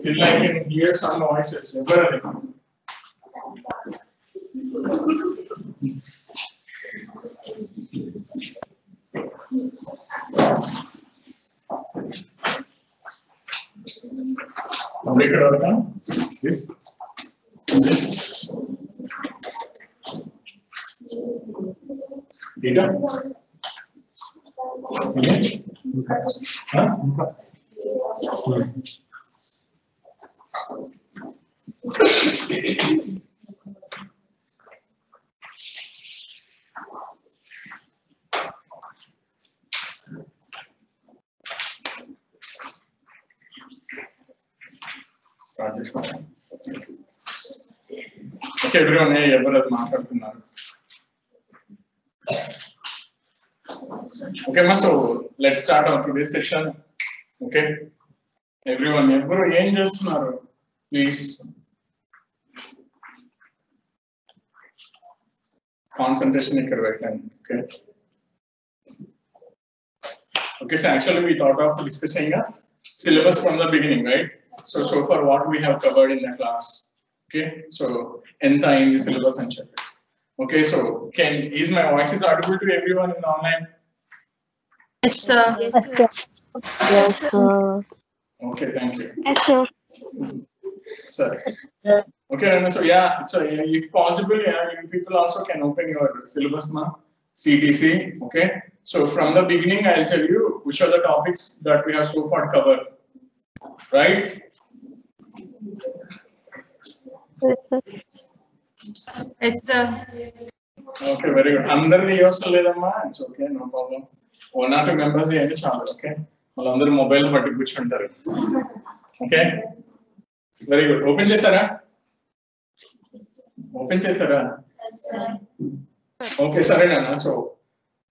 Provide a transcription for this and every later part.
Still I can hear some voices. This. Data. Huh? Start this one. Okay, everyone, hey, okay, so let's start our today's session. Okay, everyone, please. Concentration, okay. Okay, so actually we thought of discussing a syllabus from the beginning, right? So far what we have covered in the class. Okay, so enta in the syllabus and chapters. Okay, so is my voice is audible to everyone in the online? Yes, sir. Yes, sir. Yes, sir. Okay, thank you. Yes, sir. Sir. Okay, so yeah, so if possible, yeah, you people also can open your syllabus now, CTC. Okay, so from the beginning, I'll tell you which are the topics that we have so far covered, right? Yes, sir. Okay, very good. Under the it's okay, no problem. 1 or 2 members, okay. All mobile, but which under. Okay, very good. Open chesara. Open chesara. Okay, sorry, so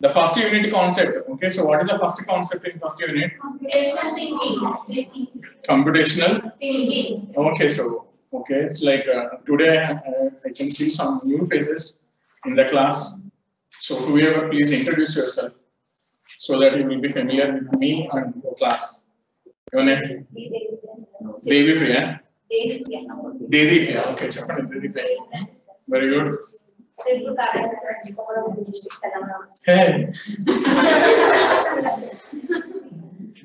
the first unit concept. Okay, so what is the first concept in first unit? Computational thinking. Computational Thinking. Okay, so okay, it's like today I can see some new faces in the class. So whoever, please introduce yourself so that you will be familiar with me and the class. Your name? Devi Priya. Devi Priya. Okay, Devi Priya. Very good. Hey.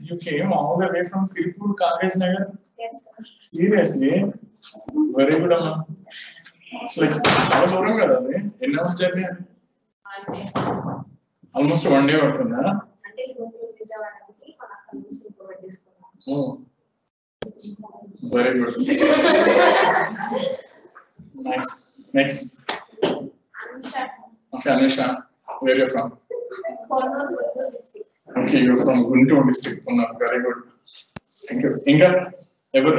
You came all the way from Sirpur, Kagaz Nagar? Yes, sir. Seriously? Very good, Amma. It's like, almost 1 day or so. Oh. Very good. Nice. Next. Okay, Anusha, where are you from? Okay, you're from Guntur district. Very good. Thank you. Inga, ever?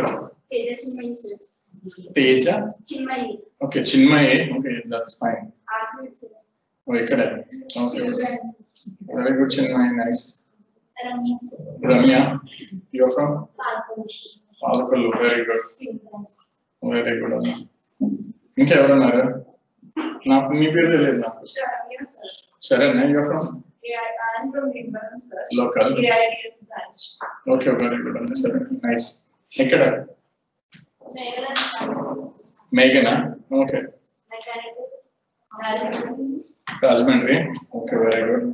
Teja? Chinmayi. Okay, Chinmayi. Okay, that's fine. Oh, okay. Very good, Chinmayi. Nice. Ramya, you're from? Palakalu. Very good. Very good. Okay, everyone. Now, maybe Sharan, you're from? Yeah, I'm from Nimbaran, sir. Local. AIDS branch. Okay, very good. Sharan. Nice. Ekkada? Meghana. Okay. Rajahmundry. Okay, very good.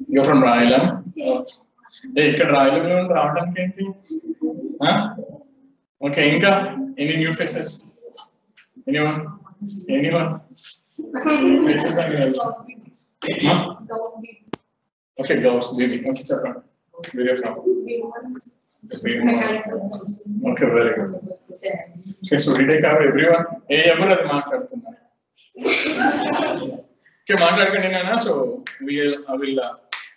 You're from Railam? Hey, ikkada Railam lo raavadam enti? Huh? Okay, Inka, any new faces? Anyone? Anyone? Faces and else? Huh? Okay, girls, baby. Okay, sir. Where are you from? Okay, very good. Okay, so we take over everyone. Hey, everyone, maatladtunna. Okay, maatladukandina, so I will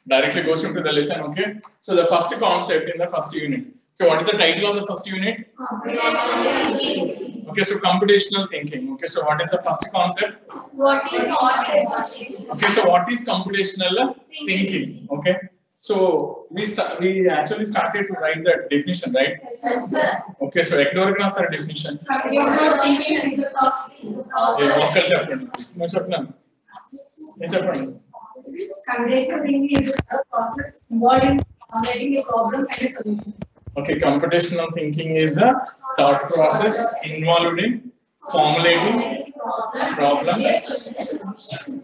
directly go into the lesson. Okay, so the first concept in the first unit. Okay, what is the title of the first unit? Okay, so computational thinking. Okay, so what is the first concept? What is Okay, so what is computational thinking? Okay, so we actually started to write the definition, right? Yes, sir. Okay, so economic definition. Computational thinking is a Computational thinking is a process involving formulating a problem and a solution. Okay, computational thinking is a thought process involved in formulating a problem.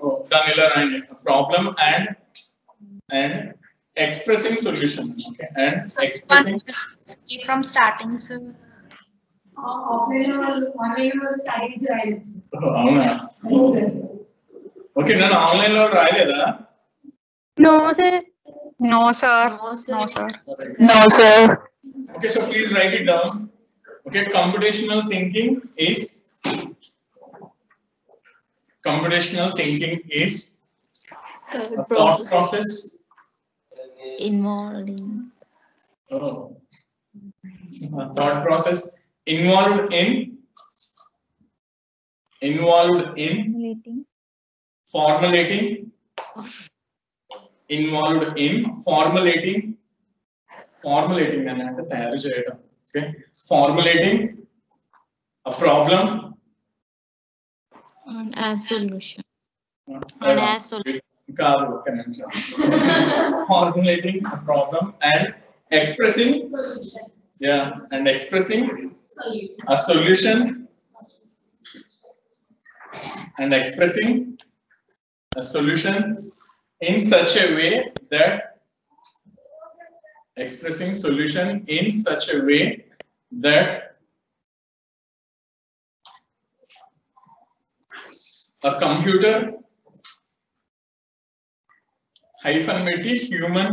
Oh, Danila and a problem and expressing solution. Okay, and expressing. From starting, sir. Offline starting to అవునా okay నేను online లో రాయలేదా No, sir. No, sir. No, sir. No, sir. No, sir. Okay, so please write it down. Okay, computational thinking is a thought process Involving. A thought process involved in formulating అని అంటే తయారు చేయడం. Okay, formulating a problem And as solution. కాదు ఒక నిమిషం. Formulating a problem and expressing solution. Yeah, and expressing a solution and expressing a solution in such a way that a computer hyphen meti human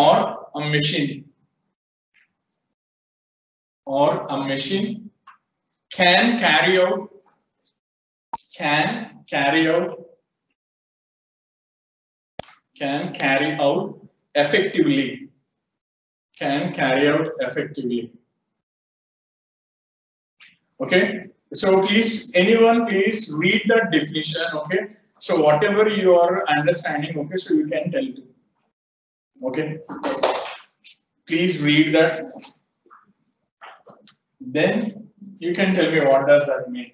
or a machine can carry out effectively. Okay, so please anyone please read the definition. Okay, so whatever you are understanding, okay, so you can tell me. Okay, please read that, then you can tell me what does that mean.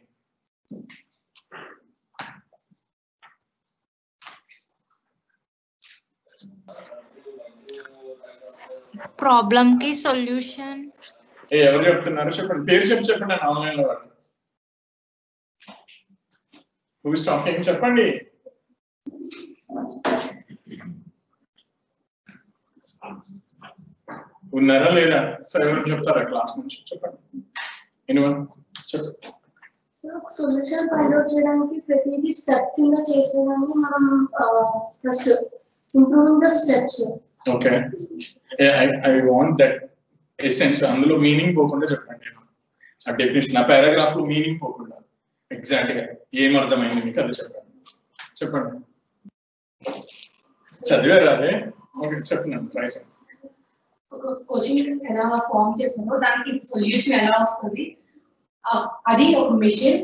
Problem ki solution. ఎవరు చెప్తున్నారు చెప్పండి, పేరు చెప్పండి. నేను online లో వాడు who is talking చెప్పండి. ఉన్నారా లేదా? సరే ఎవరు చెప్తారా క్లాస్ నుంచి చెప్పండి. ఎనీవన్ చెప్పండి. సో సొల్యూషన్ ఫైండ్ అవుట్ చేయడానికి ప్రతిదీ స్టెప్ కింద చేసేదాన్ని మనం first improving the steps. Okay, I want that essence. అందులో మీనింగ్ పోకుండా చెప్పండి. ఆ డెఫినేషన్ ఆ పారాగ్రాఫ్ లో మీనింగ్ పోకుండా ఎగ్జాక్ట్ గా ఏం అర్థమైంది మీకు అది చెప్పండి. చదివారా అదే? ఓకే చెప్పండి. ట్రై చేయండి. ఒక క్వశ్చన్ ఎలా ఫామ్ చేస్తామో దానికి సొల్యూషన్ ఎలా వస్తుంది, అది ఒక మెషిన్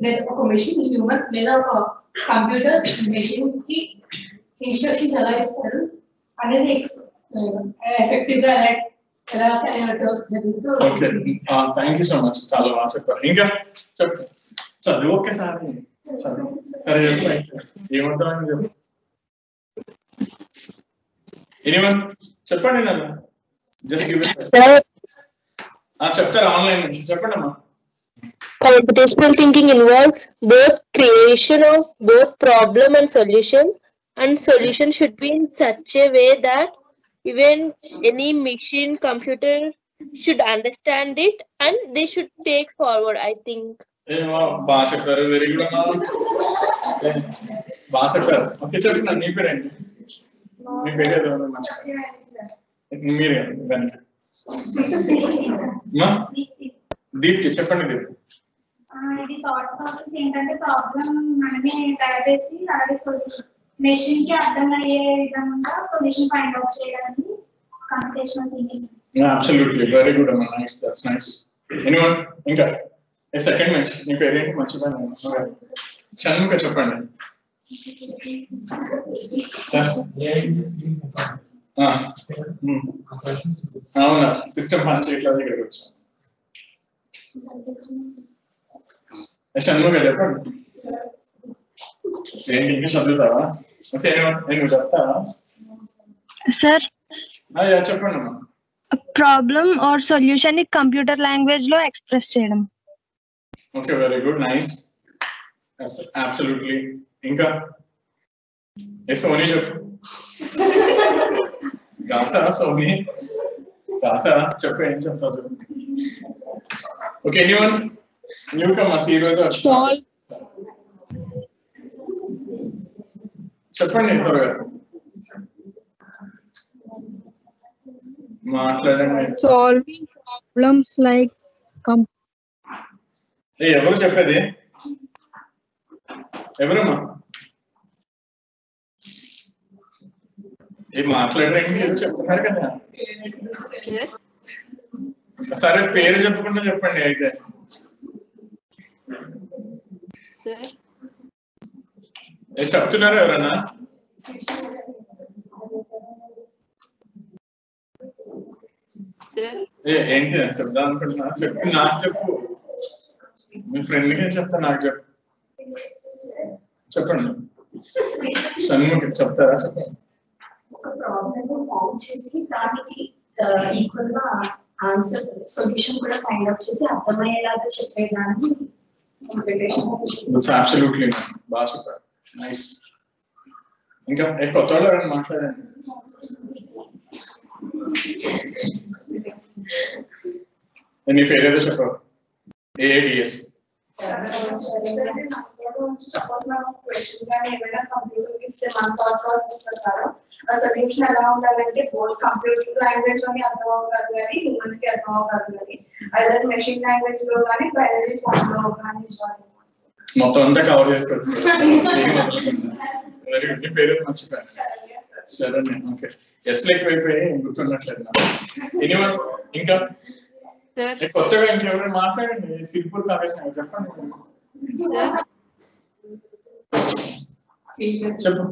లేదా ఒక మెషిన్ హ్యూమన్ లేదా ఒక కంప్యూటర్ మెషిన్ కి ఇన్స్ట్రక్షన్స్ ఎలా ఇస్తారు అనేది ఎఫెక్టివ్ గా ఎలా జరుగుతూ. Okay, thank you so much, చాలా బాగా చెప్పారు. ఇంకా చెప్పండి, చదువు ఒక్కసారి చదువు. సరే చెప్పు, ఏమర్థమైంది చెప్పు. ఎనీవన్ చెప్పండి. నన్ను జస్ట్ గివ్ ఇట్. చెప్తారా ఆన్లైన్ నుంచి? చెప్పండి అమ్మా. Computational thinking involves both creation of both problem and solution should be in such a way that even any machine computer should understand it and they should take forward, I think. బాగా చెప్పారు, very good అమ్మా, బాగా చెప్పారు. Okay చెప్పండి, నీ పేరేంటి? మీ పేరు ఏదో మీరే దానికి దీప్తి చెప్పండి. దీప్తి ఇది థాట్ ప్రాసెస్ ఏంటంటే ప్రాబ్లం మనమే తయారు చేసి అలాగే మెషిన్ కి అర్థమయ్యే విధంగా సొల్యూషన్ ఫైండ్ అవుట్ చేయడానికి computational thinking. Absolutely very good అమ్మా, నైస్, దట్స్ నైస్. ఎనీవన్ ఇంకా సెకండ్ మ్యాచ్ నీ పేరేంటి? మర్చిపోయాను. షణ్ముఖ చెప్పండి. అవునా, సిస్టమ్ పని చేయట్లేదు, ఇక్కడికి వచ్చాను. షణ్ముఖ చెప్పండి. ఏంటి ఇంకా చదువుతావా? ఓకే, నేను చెప్తావా? Sir, చెప్పండి అమ్మా. problem or solution ని కంప్యూటర్ లాంగ్వేజ్ లో ఎక్స్ప్రెస్ చేయడం. Okay, very good, nice, absolutely. ఇంకా సోనీ చెప్పు. రాసా సోనీ, రాసా చెప్పు, ఏం చెప్తావు చెప్పు. ఓకే, ఎనీవన్ న్యూ కమర్స్ ఈ రోజు చెప్పండి త్వరగా మాట్లాడండి. సాల్వింగ్ ప్రాబ్లమ్స్ లైక్ ఎవరు చెప్పేది? ఎవరమ్మా? ఏం మాట్లాడడానికి మీరు చెప్తున్నారు కదా. సరే, పేరు చెప్పకుండా చెప్పండి అయితే. చెప్తున్నారా ఎవరన్నా? ఏంటి అని చెప్దాం అనుకుంటున్నా. చెప్పు, నాకు చెప్పు. మీ ఫ్రెండ్కి చెప్తా, నాకు చెప్పు. చెప్పండి షణ్ముఖి, చెప్తారా? చెప్పండి. ఒక ప్రాబ్లమ్ ఫామ్ చేసి దానికి ఈక్వల్ గా ఆన్సర్ సొల్యూషన్ కూడా ఫైండ్ అవుట్ చేసి అర్థమయ్యేలాగా చెప్పేదాన్ని కంప్యూటేషన్. అబ్సల్యూట్లీ, బాగా చెప్పారు, నైస్. ఇంకా కొత్త వాళ్ళు ఎవరైనా మాట్లాడండి. నీ పేరేదో చెప్పావు. ఏడిఎస్. సపోజ్ మనం క్వశ్చన్ కానీ ఏమైనా కంప్యూటర్ ఇస్తే మన థాట్ ప్రాసెస్ ప్రకారం ఆ సొల్యూషన్ ఎలా ఉండాలంటే బోత్ కంప్యూటర్ లాంగ్వేజ్ లోని అర్థం అవుతారు కానీ హ్యూమన్స్ కి అర్థం అవుతారు కానీ అదే మెషిన్ లాంగ్వేజ్ లో కానీ బైనరీ ఫామ్ లో కానీ మొత్తం అంతా కవర్ చేసుకోవచ్చు. Very good. నీ పేరు మర్చిపోయాను. సరే, ఓకే. ఎస్లు ఎక్కువైపోయి గుర్తుండట్లేదు నాకు. ఎనీవన్ ఇంకా కొత్తగా ఇంకెవరైనా మాట్లాడండి. సిరిపూర్ కాలేజ్ చెప్పండి. చెప్పు.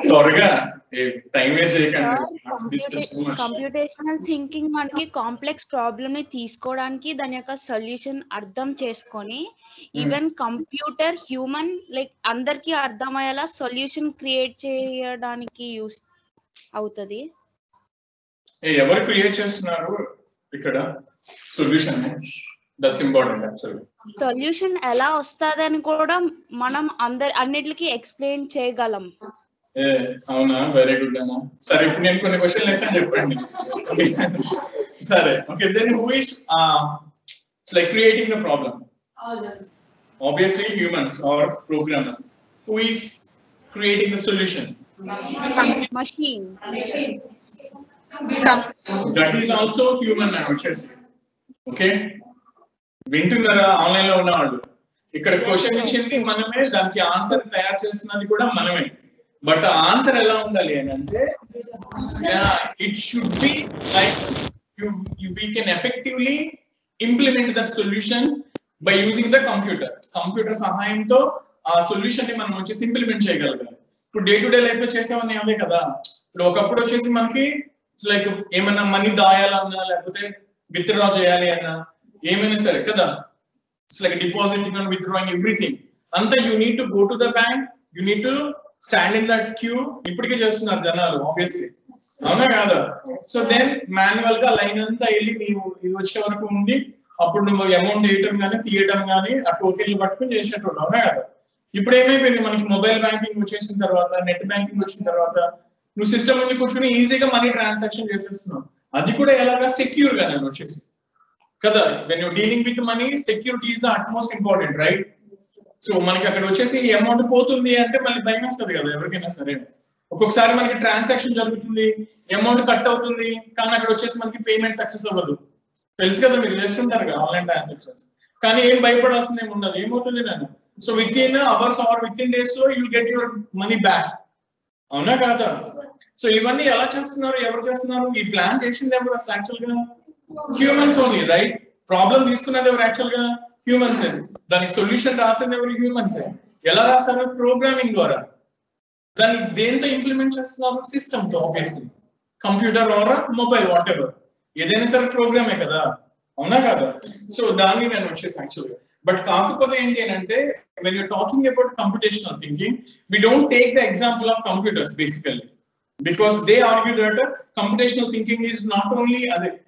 త్వరగా టైం వేస్ట్ చేయకండి. కంప్యూటేషనల్ థింకింగ్ మనకి కాంప్లెక్స్ ప్రాబ్లమ్ ని తీసుకోవడానికి దాని యొక్క సొల్యూషన్ అర్థం చేసుకొని ఈవెన్ కంప్యూటర్ హ్యూమన్ లైక్ అందరికి అర్థమయ్యేలా సొల్యూషన్ క్రియేట్ చేయడానికి యూస్ అవుతుంది. ఎవరు క్రియేట్ చేస్తున్నారు ఇక్కడ solution? That's important actually. Solution ఎలా వస్తుందని కూడా మనం అన్నిటికీ ఎక్స్ప్లెయిన్ చేయగలం. అవునా, వెరీ గుడ్ అమ్మా. సరే, ఇప్పుడు నేను కొన్ని క్వశ్చన్లు వేసాను, చెప్పండి. సరే, okay. Then who is like creating the problem? Obviously humans or programmer. Who is creating the solution? Machine. That is also human language. Okay, వింటున్నారా ఆన్లైన్ లో ఉన్నవాళ్ళు? ఇక్కడ క్వశ్చన్ ఇచ్చింది మనమే, దానికి ఆన్సర్ తయారు చేస్తున్నది కూడా మనమే. బట్ ఆన్సర్ ఎలా ఉండాలి అని అంటే, it should be like we can effectively implement that solution by using the computer సహాయంతో ఆ సొల్యూషన్ ని మనం వచ్చేసి ఇంప్లిమెంట్ చేయగలగాలి. ఇప్పుడు డే టు డే లైఫ్ లో చేసేవన్నీ అవే కదా. ఇప్పుడు ఒకప్పుడు వచ్చేసి మనకి లైక్ ఏమన్నా మనీ దాయాలన్నా, లేకపోతే విత్డ్రా చేయాలి అన్నా, ఏమైనా సరే కదా, it's like depositing and withdrawing everything అంతా you need to go to the bank, you need to stand in that queue. ఇప్పటికే చేస్తున్నారు జనాలు, ఆబ్వియస్లీ, అవునా కాదా? సో దెన్ మాన్యువల్ గా లైన్ అంతా వెళ్ళి నీవు ఇది వచ్చే వరకు ఉండి అప్పుడు నువ్వు అమౌంట్ వేయటం కానీ తీయటం కానీ ఆ టోకెన్లు పట్టుకుని చేసేటోళ్ళు, అవునా కదా? ఇప్పుడు ఏమైపోయింది, మనకి మొబైల్ బ్యాంకింగ్ వచ్చేసిన తర్వాత, నెట్ బ్యాంకింగ్ వచ్చిన తర్వాత నువ్వు సిస్టమ్ నుండి కూర్చొని ఈజీగా మనీ ట్రాన్సాక్షన్ చేసేస్తున్నావు. అది కూడా ఎలాగా సెక్యూర్ గా నేను వచ్చేసి కదా. When you dealing with money, security is the utmost important, right? So మనకి అక్కడ వచ్చేసి అమౌంట్ పోతుంది అంటే మళ్ళీ భయం వస్తుంది కదా ఎవరికైనా సరే. ఒక్కొక్కసారి మనకి ట్రాన్సాక్షన్ జరుగుతుంది, అమౌంట్ కట్ అవుతుంది, కానీ అక్కడ వచ్చేసి మనకి పేమెంట్ సక్సెస్ అవ్వదు. తెలుసు కదా, మీరు చేస్తుంటారు కదా ఆన్లైన్ ట్రాన్సాక్షన్స్. కానీ ఏం భయపడాల్సింది ఏమి ఉండదు, ఏమవుతుంది నేను. So within hours or within days లో you get your money back, అవునా కాదా? సో ఇవన్నీ ఎలా చేస్తున్నారు, ఎవరు చేస్తున్నారు? ఈ ప్లాన్ చేసింది ఎవరు అసలు యాక్చువల్ గా? Humans only, right? ప్రాబ్లం తీసుకున్నది ఎవరు యాక్చువల్ గా? హ్యూమన్స్. దానికి సొల్యూషన్ రాసింది ఎవరు? హ్యూమన్స్. ఎలా రాస్తారు? ప్రోగ్రామింగ్ ద్వారా. దాన్ని దేంతో ఇంప్లిమెంట్ చేస్తున్నారు? సిస్టమ్ తో, obviously. Computer or mobile, what ever, ఏదైనా సరే ప్రోగ్రామే కదా. అవునా కాదా? సో దాన్ని నేను వచ్చేసి యాక్చువల్గా బట్ కాకపోతే ఏంటి అని అంటే when you're talking about computational thinking, we don't take the example of computers basically, because they argue that computational thinking is not only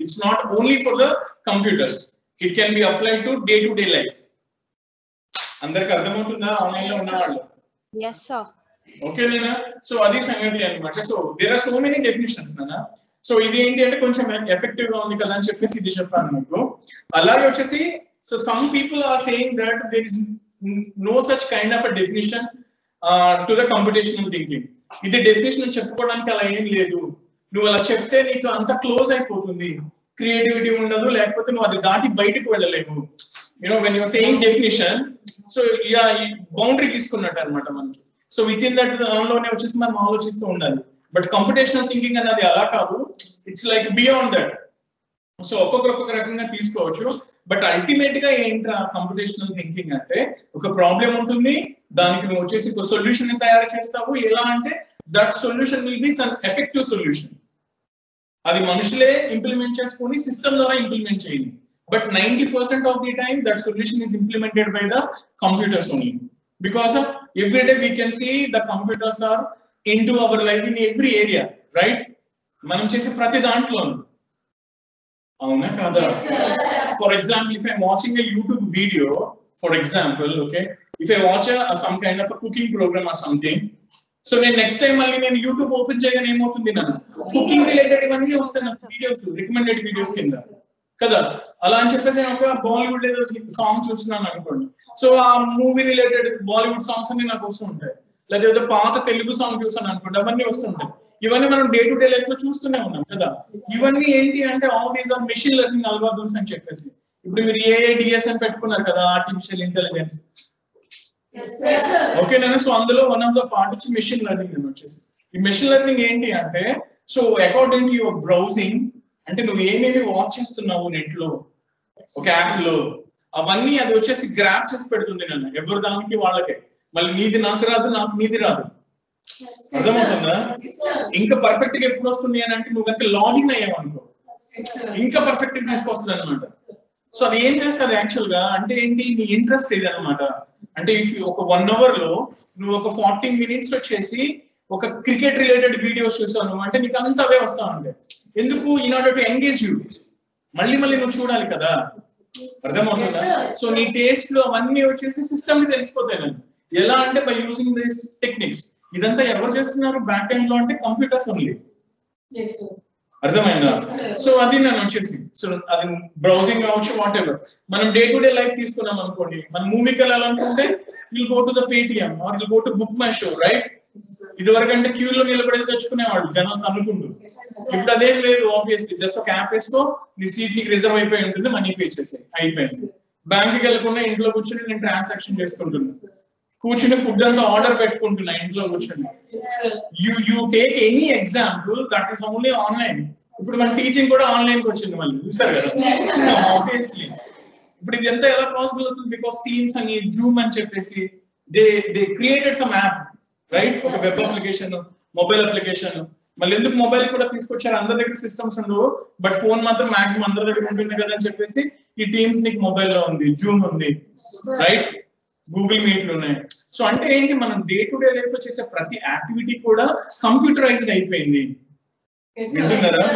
it's not only for the computers, it can be applied to day-to-day life. అందరికి అర్థమవుతుందా online లో ఉన్న వాళ్ళు? yes sir. Okay నేనా? So అది సంగతి అన్నమాట. So there are so many definitions నానా. సో ఇది ఏంటి అంటే కొంచెం ఎఫెక్టివ్ గా ఉంది కదా అని చెప్పేసి ఇది చెప్పాను మీకు. అలాగే వచ్చేసి so some people are saying that there is no such kind of a definition to the computational thinking. ఇది డెఫినేషన్ చెప్పుకోవడానికి అలా ఏం లేదు. నువ్వు అలా చెప్తే నీకు అంత క్లోజ్ అయిపోతుంది, క్రియేటివిటీ ఉండదు, లేకపోతే నువ్వు అది దాటి బయటకు వెళ్ళలేవు. You know when you're saying definition, so boundary తీసుకున్నట్టు అనమాట మనకి. సో విత్ ఇన్ దట్ దానిలోనే వచ్చేసి మనం ఆలోచిస్తూ ఉండాలి. బట్ కంప్యూటేషనల్ థింకింగ్ అనేది అలా కాదు, it's like beyond that. So ఒక్కొక్క రకంగా తీసుకోవచ్చు. బట్ అల్టిమేట్ గా ఏంట్రా కంప్యూటేషనల్ థింకింగ్ అంటే ఒక ప్రాబ్లం ఉంటుంది, దానికి నువ్వు వచ్చేసి ఒక సొల్యూషన్ ని తయారు చేస్తావు. ఎలా అంటే that solution will be some effective solution. అది మనుషులే ఇంప్లిమెంట్ చేసుకొని సిస్టమ్ ద్వారా ఇంప్లిమెంట్ చేయండి. But 90% of the time that solution is implemented by the computers only. Because of every day we can see the computers are in to our life in every area, right? మనం చేసే ప్రతి దాంట్లో. అవునా కాదా? For example, if I'm watching a YouTube video, for example, okay, if I watch some kind of a cooking program or something, so then next time mali nenu YouTube open cheyagane em avutundi nanu cooking related ivanni vastana videos, recommended videos kinda kada. Ala ani cheppesi oka Bollywood ledo song chustunanu anukondi, so aa movie related Bollywood songs anni naaku vastuntayi, లేదా పాత Telugu song చూసాను అనుకోండి, అవన్నీ వస్తుంటాయి. ఇవన్నీ మనం day to day life లో చూస్తూనే ఉన్నాం కదా. ఇవన్నీ ఏంటి అంటే all these are machine learning algorithms అని చెప్పేసి. ఇప్పుడు మీరు ఏఐడిఎస్ అని పెట్టుకున్నారు కదా, ఆర్టిఫిషియల్ ఇంటెలిజెన్స్. ఓకేనా? సో అందులో వన్ ఆఫ్ ద పార్ట్ వచ్చి మెషిన్ లెర్నింగ్ అని వచ్చేసి. ఈ మెషిన్ లెర్నింగ్ ఏంటి అంటే so according to your browsing, అంటే నువ్వు ఏమేమి వాచ్ చేస్తున్నావు నెట్ లో, ఒక యాప్ లో, అవన్నీ అది వచ్చేసి గ్రాప్ చేసి పెడుతుంది నన్ను ఎవరు దానికి వాళ్ళకే. మళ్ళీ నీది నాకు రాదు, నాకు నీది రాదు. అర్థమవుతుందా? ఇంకా పర్ఫెక్ట్ గా ఎప్పుడు వస్తుంది అని అంటే నువ్వు కనుక లాగిన్ అయ్యావు అనుకో, ఇంకా పర్ఫెక్ట్ గా తీసుకొస్తుంది అనమాట. సో అది ఏం చేస్తుంది యాక్చువల్ గా అంటే ఏంటి, నీ ఇంట్రెస్ట్ ఇది అనమాట. అంటే ఇఫ్ ఒక 1 hour లో నువ్వు ఒక 40 minutes వచ్చేసి ఒక క్రికెట్ రిలేటెడ్ వీడియోస్ చూసావు అంటే నీకు అంత అవే వస్తా ఉంటాయి. ఎందుకు? In order to engage you. మళ్ళీ నువ్వు చూడాలి కదా. అర్థమవుతుందా? సో నీ టేస్ట్ లో అవన్నీ వచ్చేసి సిస్టమ్ కి తెలిసిపోతాయి నాకు. ఎలా అంటే బై యూజింగ్ దిస్ టెక్నిక్స్. ఇదంతా ఎవరు చేస్తున్నారు బ్యాక్ ఎండ్ లో అంటే కంప్యూటర్స్ ఓన్లీ. అర్థమైందా? సో అది నేను వచ్చేసి సో అది బ్రౌజింగ్ కావచ్చు, వాట్ ఎవర్. మనం డే టు డే లైఫ్ తీసుకున్నాం అనుకోండి, మనం మూవీకి వెళ్ళాలనుకుంటే will go to the Paytm or will go to Book My Show, right? ఇదివరకంటే క్యూలో నిలబడి తెచ్చుకునేవాడు జనం అనుకుంటూ. ఇప్పుడు అదేం లేదు. ఆబ్వియస్లీ జస్ట్ ఒక యాప్ వేసుకో, నీ సీట్ నీకు రిజర్వ్ అయిపోయి ఉంటుంది, మనీ పే చేసి అయిపోయింది. బ్యాంక్కి వెళ్ళకుండా ఇంట్లో కూర్చొని నేను ట్రాన్సాక్షన్ చేసుకుంటున్నాను, కూర్చుని ఫుడ్ అంతా ఆర్డర్ పెట్టుకుంటున్నా ఇంట్లో కూర్చొని. You take any example that is only online. ఇప్పుడు మన టీచింగ్ కూడా ఆన్లైన్ కి వచ్చింది మళ్ళీ, చూస్తారు కదా ఆబ్వియస్లీ. ఇప్పుడు ఇది ఎంత ఎలా పాసిబుల్ అవుతుంది? బికాస్ టీమ్స్ అని, జూమ్ అని చెప్పేసి they created some app, right? ఒక వెబ్ అప్లికేషన్, మొబైల్ అప్లికేషన్. మళ్ళీ ఎందుకు మొబైల్ కూడా తీసుకొచ్చారు? అందరి దగ్గర సిస్టమ్స్ ఉండవు, బట్ ఫోన్ మాత్రం మాక్సిమం అందరి దగ్గర ఉంటుంది కదా అని చెప్పేసి ఈ టీమ్స్ నీకు మొబైల్లో ఉంది, జూమ్ ఉంది, రైట్? గూగుల్ మీట్లు ఉన్నాయి. సో అంటే ఏంటి, మనం డే టు డే లైఫ్ లో చేసే ప్రతి యాక్టివిటీ కూడా కంప్యూటరైజ్డ్ అయిపోయింది. వింటున్నారా?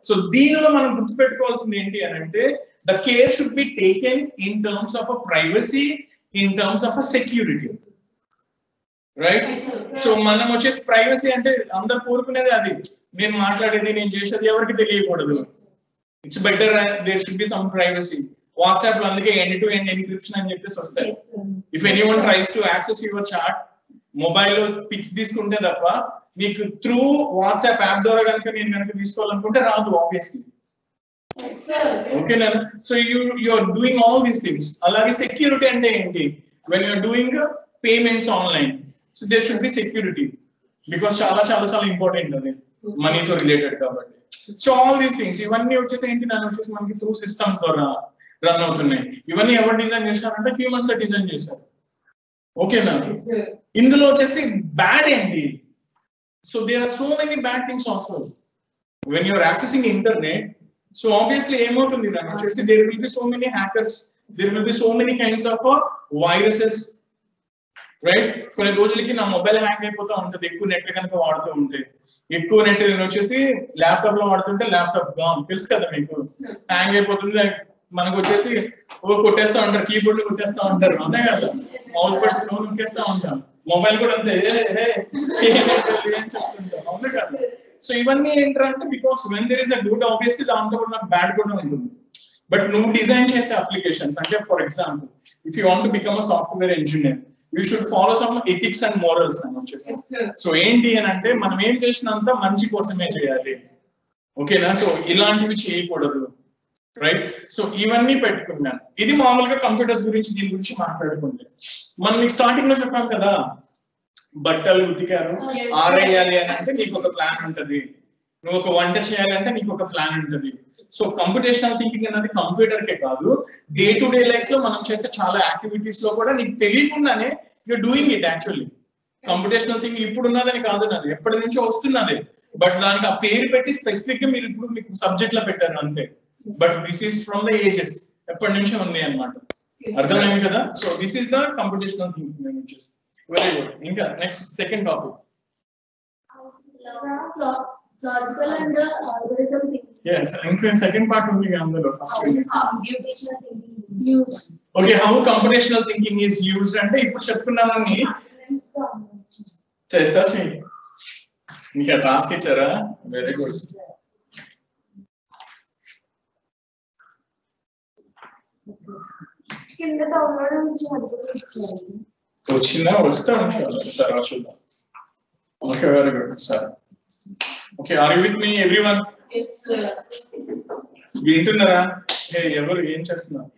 సో దీనిలో మనం గుర్తుపెట్టుకోవాల్సింది ఏంటి అని అంటే the care should be taken in terms of a privacy, in terms of a security, right? So మనం వచ్చేసి ప్రైవసీ అంటే అందరు కోరుకునేది అది, నేను మాట్లాడేది నేను చేసేది ఎవరికి తెలియకూడదు. It's better there should be some privacy. WhatsApp లో అందుకే ఎండ్ టు ఎండ్ ఎన్క్రిప్షన్ అని చెప్పేసి వస్తాయి. If anyone tries to access your chat, mobile లో పిక్స్ తీసుకుంటే తప్ప మీకు త్రూ వాట్సాప్ యాప్ ద్వారా కనుక నేను కనుక తీసుకోవాలనుకుంటే రాదు ఆబ్వియస్లీ. ఓకేనా? So you are doing all these things. అలాగే సెక్యూరిటీ అంటే ఏంటి? When you're doing payments online, so there should be security, because చాలా చాలా చాలా ఇంపార్టెంట్ అది, మనీతో రిలేటెడ్ కాబట్టి. సో ఆల్ దీస్ థింగ్స్ ఇవన్నీ వచ్చేసి ఏంటి, నన్ను వచ్చేసి మనకి త్రూ సిస్టమ్స్ ద్వారా రన్ అవుతున్నాయి. ఇవన్నీ ఎవరు డిజైన్ చేశారంటే హ్యూమన్స్ డిజైన్ చేశారు. ఓకేనా? ఇందులో వచ్చేసి బ్యాడ్ ఏంటి? So there are so many bad things also. When you're accessing internet, so obviously ఏమవుతుంది దాన్ని వచ్చేసి there will be so many hackers, there will be so many kinds of viruses, right? కొన్ని రోజులకి నా మొబైల్ హ్యాంగ్ అయిపోతూ ఉంటుంది ఎక్కువ net కనుక వాడుతూ ఉంటే. ఎక్కువ నెట్ వచ్చేసి ల్యాప్టాప్ లో వాడుతుంటే ల్యాప్టాప్ గాన్, తెలుసు కదా మీకు, హ్యాంగ్ అయిపోతుంది. మనకు వచ్చేసి కొట్టేస్తా ఉంటారు, కీబోర్డ్ కొట్టేస్తా ఉంటారు, అంతే కదా, మౌస్ బటన్ నొక్కేస్తా ఉంటాం. మొబైల్ కూడా అంతే అని చెప్తుంటాం, అవునా కదా. సో ఇవన్నీ ఏంటంటే because when there is a good obviously దాంతో కూడా నాకు బ్యాడ్ కూడా ఉంటుంది. బట్ నువ్వు డిజైన్ చేసే అప్లికేషన్స్ అంటే for example if you want to become a software engineer you should follow some ethics and morals అని వచ్చేసి. సో ఏంటి అని అంటే మనం ఏం చేసినంత మంచి కోసమే చేయాలి, ఓకేనా. సో ఇలాంటివి చేయకూడదు, రైట్? సో ఇవన్నీ పెట్టుకున్నాను. ఇది మామూలుగా కంప్యూటర్స్ గురించి దీని గురించి మాట్లాడుకుంటే మనం మీకు స్టార్టింగ్ లో చెప్పాం కదా, బట్టలు ఉతికారు ఆరేయాలి అని అంటే నీకు ఒక ప్లాన్ ఉంటది, నువ్వు ఒక వంట చేయాలంటే నీకు ఒక ప్లాన్ ఉంటది. సో కంప్యూటేషనల్ థింకింగ్ అనేది కంప్యూటర్ కే కాదు, డే టు డే లైఫ్ లో మనం చేసే చాలా యాక్టివిటీస్ లో కూడా నీకు తెలియకుండానే you're doing it. Actually computational thinking ఇప్పుడు ఉన్నదని కాదు, నాది ఎప్పటి నుంచో వస్తున్నది. బట్ దానికి ఆ పేరు పెట్టి స్పెసిఫిక్ గా మీరు ఇప్పుడు మీకు సబ్జెక్ట్ లో పెట్టారు అంతే. But this is from the ages, ఎప్పటి నుంచో ఉంది అనమాట. అర్థమైంది కదా. So this is the computational thinking వచ్చేసి. Very good. ఇంకా next second topic. Logical and the algorithm thinking. Yes, ఇంకా సెకండ్ పార్ట్ ఉంది అందులో. First Computational thinking is used. Okay, how computational thinking is used అంటే ఇప్పుడు చెప్పుకున్నానని చేస్తా చెయ్యి. నీకు ఆ టాస్క్ ఇచ్చారా? Very good. కింద డౌన్లోడ్ నుంచి వచ్చిందా? వస్తా తర్వాత చూద్దాం. Okay, very good sir. Okay, are you with me everyone? yes sir. వింటున్నారా? ఎవరు ఏం చేస్తున్నారు?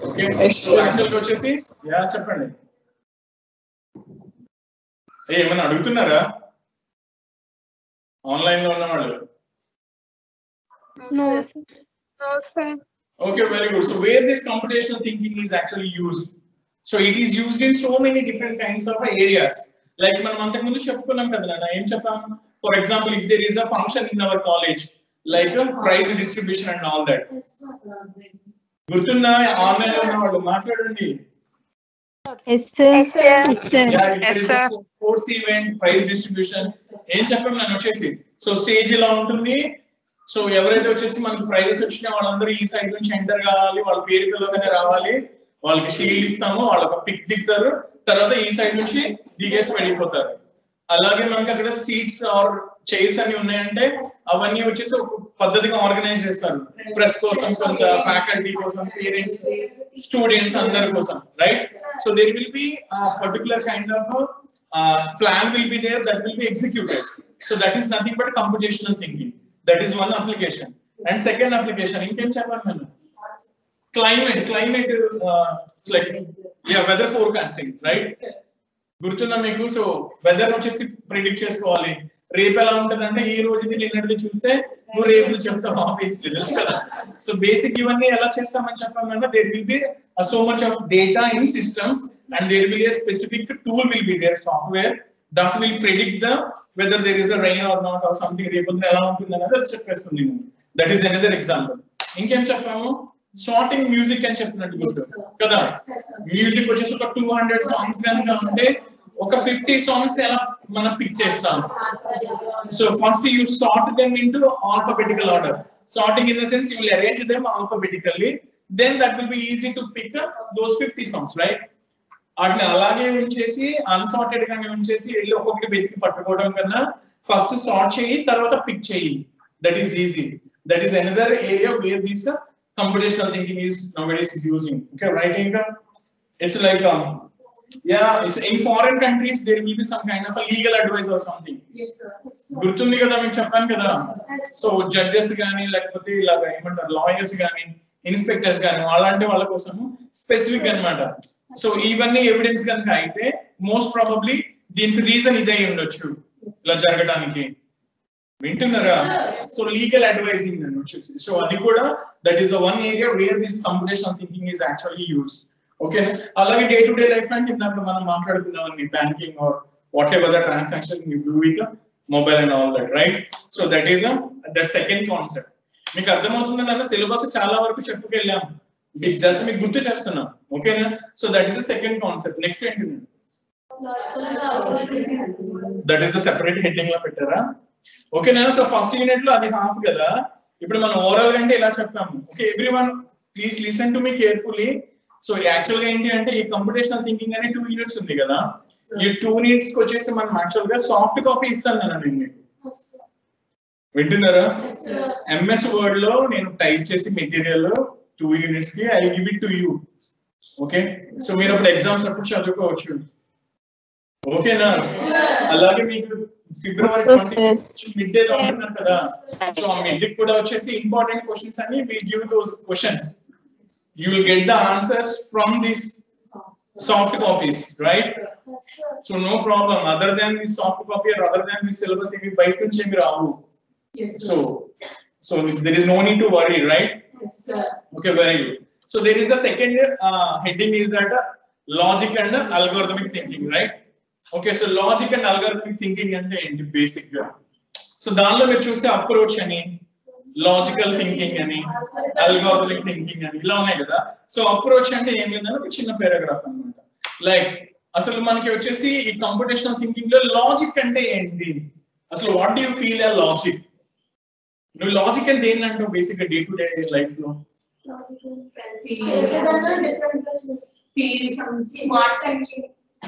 ఓకే, సో యాక్చువల్గా వచ్చేసి యా చెప్పండి. ఏమన్నా అడుగుతున్నారా ఆన్లైన్ లో ఉన్న వాళ్ళు? Okay, very good. So where this computational thinking is actually used? So it is used in so many different kinds of areas. Like మనం అంతకు ముందు చెప్పుకున్నాం కదా నాన్న, ఏం చెప్పాం? For example, if there is a function in our college, like a prize distribution and all that. గుర్తుందా? Online లో ఉన్న వాళ్ళు మాట్లాడండి. Yes sir. Yes sir. Sports event, prize distribution. ఏం చెప్పాం నన్ను వచ్చేసి? సో స్టేజ్ ఇలా ఉంటుంది. సో ఎవరైతే వచ్చేసి మనకి ప్రైజెస్ వచ్చినా వాళ్ళందరూ ఈ సైడ్ నుంచి ఎంటర్ కావాలి, వాళ్ళ పేరు పిల్లగానే రావాలి, వాళ్ళకి షీల్డ్ ఇస్తాము, వాళ్ళకి పిక్ దిగుతారు, తర్వాత ఈ సైడ్ నుంచి దిగేసి వెళ్ళిపోతారు. అలాగే మనకి అక్కడ సీట్స్ ఆర్ చైర్స్ అన్ని ఉన్నాయంటే అవన్నీ వచ్చేసి ఒక పద్ధతిగా ఆర్గనైజ్ చేస్తారు. ప్రెస్ కోసం, కొంత ఫ్యాకల్టీ కోసం, పేరెంట్స్, స్టూడెంట్స్ అందరి కోసం, right? So there will be particular kind of plan will be there that will be executed. So that is nothing but computational thinking. That is one application. And second application, ఇంకేం చెప్పాను నేను? Climate it's like weather forecasting, right? గుర్తుందా మీకు? So whether వచ్చేసి predict చేసుకోవాలి. రేపు ఎలా ఉంటుందంటే ఈ రోజుది నిన్నటిది చూస్తే నువ్వు రేపు చెప్తావు ఆబ్వియస్లీ, తెలుసు కదా. సో బేసిక్ ఇవన్నీ ఎలా చేస్తామని చెప్పామంటే there will be so much of data in systems and there will be a specific tool will be there, software that will predict the whether there is a rain or not or something. రేపొద్దున ఎలా ఉంటుంది అనేది అది చెప్పేస్తుంది. That is another example. ఇంకేం చెప్పాము? Sorting music అని చెప్పినట్టు గుర్తు కదా. మ్యూజిక్ వచ్చేసి ఒక 200 సాంగ్స్ కనుక ఉంటే ఒక 50 సాంగ్స్ ఎలా మనం పిక్ చేస్తాం. So first you sort them into alphabetical order. Sorting in the sense you will arrange them alphabetically, then that will be easy to pick those 50 songs, right? వాటిని అలాగే ఉంచేసి అన్సార్టెడ్ గానే ఉంచేసి వెళ్ళి ఒక్కొక్కటి వెతికి పట్టుకోవడం కన్నా ఫస్ట్ సార్ట్ చేయి, తర్వాత పిక్ చేయి. That is easy. That is another area where this computational thinking is nowadays using. Okay, right? It's like it's in foreign countries there will be some kind of a legal advice or something. Yes sir. గుర్తుంది కదా మీకు చెప్పాను కదా. So judges గానీ లేకపోతే ఇలాగ ఏమంటారు lawyers గానీ ఇన్స్పెక్టర్స్ గానీ అలాంటి వాళ్ళ కోసం స్పెసిఫిక్ అన్నమాట. సో ఇవన్నీ ఎవిడెన్స్ కనుక అయితే మోస్ట్ ప్రాబబ్లీ దీనికి రీజన్ ఇదే ఉండొచ్చు ఇలా జరగడానికి. వింటున్నారా? సో లీగల్ అడ్వైజింగ్ అని వచ్చేసి. సో అది కూడా that is the one area where this computational thinking is actually used. Okay, అలాగే డే టు డే లైఫ్ అంటే ఇందాక మనం మాట్లాడుకున్నామని banking or whatever the transaction you do with mobile and all that, right? So that is that second concept. మీకు అర్థమవుతుందని అన్న syllabus చాలా వరకు చెప్పుకెళ్ళాం, మీకు జస్ట్ మీకు గుర్తు చేస్తున్నాం. ఓకేనా? So that is the second concept. Next ఏంటి? That is the separate heading లో పెట్టారా? ఓకేనా? సో ఫస్ట్ యూనిట్ లో అది హాఫ్ కదా, ఇప్పుడు మనం ఓవరాల్ అంటే ఇలా చెప్పాము. Okay, everyone please listen to me carefully. So actual గా ఏంటి అంటే ఈ కంప్యూటేషనల్ థింకింగ్ అనే 2 యూనిట్స్ ఉంది కదా, ఈ 2 యూనిట్స్ కి వచ్చేసి మనం యాక్చువల్ గా సాఫ్ట్ కాపీ ఇస్తాను నేను మీకు. వింటున్నారా? ఎంఎస్ వర్డ్ లో నేను టైప్ చేసి మెటీరియల్ 2 యూనిట్స్ కి I give it to you. Okay, so మీరు అప్పుడు ఎగ్జామ్స్ అప్పుడు చదువుకోవచ్చు. ఓకేనా? అలాగే మీకు ఫిబ్రవరి 20 మిడ్ డే ఉంటున్నారు కదా, సో ఆ మిడ్ డే కూడా వచ్చేసి ఇంపార్టెంట్ క్వశ్చన్స్ అని will give those questions. You will get the answers from these soft copies, right? So no problem. Other than the soft copy or other than the syllabus, if you buy to change rahu. So there is no need to worry, right? Yes, sir. Okay, very good. So there is the second heading is that logic and algorithmic thinking, right? Okay, so logic and algorithmic thinking and the basic. So దానిలో మీరు చూస్తే approach అని, logical thinking అని, algorithmic thinking అని ఇలా ఉన్నాయి కదా. So approach అంటే ఏం లేదని ఒక చిన్న పారాగ్రాఫ్ అన్నమాట. లైక్ అసలు మనకి వచ్చేసి ఈ కంప్యూటేషనల్ థింకింగ్ లో లాజిక్ అంటే ఏంటి, అసలు వాట్ డు యు ఫీల్ ఆ లాజిక్? నువ్వు లాజిక్ అంటే ఏంటంటావు బేసిక్ గా డే టు డే లైఫ్ లో?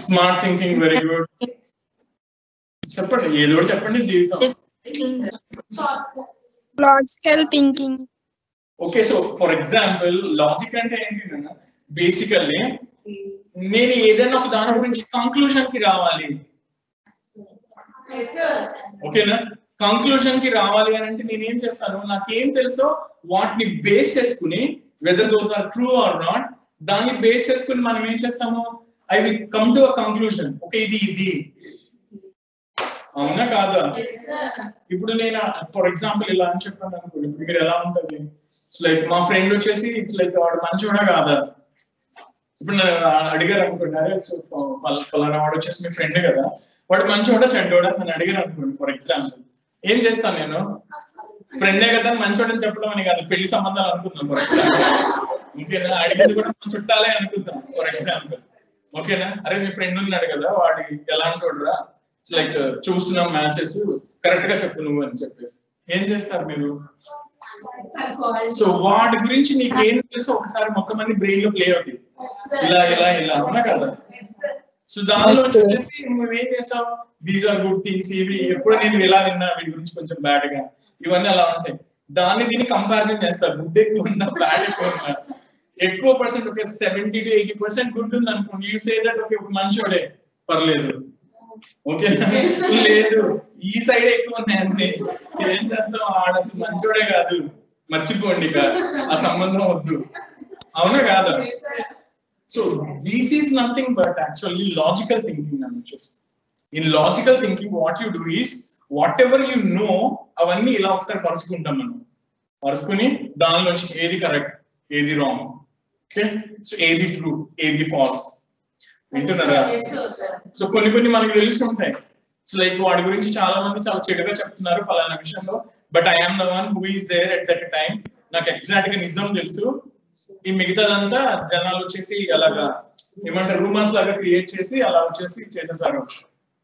Smart thinking, very good. చెప్పండి, ఏదో చెప్పండి. జీవితం logical thinking. Okay, so for example logic అంటే ఏంటి? బేసికల్లీ నేను ఏదైనా ఒక దాని గురించి కంక్లూజన్ కి రావాలి. ఓకేనా? కంక్లూజన్ కి రావాలి అని అంటే నేను ఏం చేస్తాను, నాకేం తెలుసో వాటిని బేస్ చేసుకుని whether those are true or not, దాన్ని బేస్ చేసుకుని మనం ఏం చేస్తాము, I will come to a conclusion. Okay, ఇది అవునా కాదా? ఇప్పుడు నేను ఫర్ ఎగ్జాంపుల్ ఇలా అని చెప్పాను అనుకోండి, ఇప్పుడు మీరు ఎలా ఉంటుంది? ఇట్స్ లైక్ మా ఫ్రెండ్ వచ్చేసి ఇట్స్ లైక్ వాడు మంచోడా కాదా? ఇప్పుడు నేను అడిగారు అనుకోండి, అరే ఫలానా వాడు వచ్చేసి మీ ఫ్రెండ్ కదా, వాడు మంచోడా చెడ్డోడా అని అడిగారు అనుకోండి. ఫర్ ఎగ్జాంపుల్ ఏం చేస్తాను నేను, ఫ్రెండే కదా మంచోడని చెప్పడం అని కాదు, పెళ్లి సంబంధాలు అనుకుందాం ఫర్ ఎగ్జాంపుల్. ఓకేనా? అడిగింది కూడా మనం చుట్టాలే అనుకుందాం ఫర్ ఎగ్జాంపుల్. ఓకేనా? అరే మీ ఫ్రెండ్ ఉన్నాడు కదా, వాడి ఎలా అంటాడురా, ఇట్స్ లైక్ చూస్తున్నాం మ్యాచెస్, కరెక్ట్ గా చెప్పు నువ్వు అని చెప్పేసి ఏం చేస్తారు మీరు? సో వాడి గురించి నీకు ఏం తెలుసో ఒకసారి మొత్తం అన్ని బ్రెయిన్ లో ప్లే అవుతుంది, ఇలా ఇలా ఇలా, అవునా కదా? సో దానిలో వచ్చేసి నువ్వేం చేసావు, దీస్ ఆర్ గుడ్ థింగ్స్, ఇవి ఎప్పుడు నేను ఇలా విన్నా వీడి గురించి కొంచెం బ్యాడ్ గా, ఇవన్నీ అలా ఉంటాయి. దాన్ని దీన్ని కంపారిజన్ చేస్తారు, గుడ్ ఎక్కువ ఉందా బ్యాడ్ ఎక్కువ ఉందా. ఎక్కువ పర్సెంట్ ఒక 70 to 80% గుడ్ ఉంది అనుకోండి, యూ సే దట్ ఓకే మంచోడే పర్లేదు. ఓకే, లేదు ఈ సైడ్ ఎక్కువ ఉన్నాయండి, ఏం చేస్తాం, ఆడ అసలు మంచోడే కాదు, మర్చిపోండి ఇక ఆ సంబంధం వద్దు, అవునా కాదా? So this is nothing but actually logical thinking అని వచ్చేసి. In logical thinking what you do is what ever you know అవన్నీ ఇలా ఒకసారి పరుచుకుంటాం మనం, పరుచుకుని దానిలోంచి ఏది కరెక్ట్ ఏది రాంగ్, ఓకే, సో ఏది ట్రూ ఏది ఫాల్స్. వింటున్నారా? సో కొన్ని మనకు తెలుస్తుంటాయి. సో లైక్ వాడి గురించి చాలా మంది చాలా చెడుగా చెప్తున్నారు ఫలానా విషయంలో, but I am the one who is there at that time. నాకు ఎగ్జాక్ట్ గా నిజం తెలుసు, ఈ మిగతాదంతా జనాలు వచ్చేసి అలాగా ఏమంటారు రూమర్స్ లాగా క్రియేట్ చేసి అలా వచ్చేసి చేసేసారు,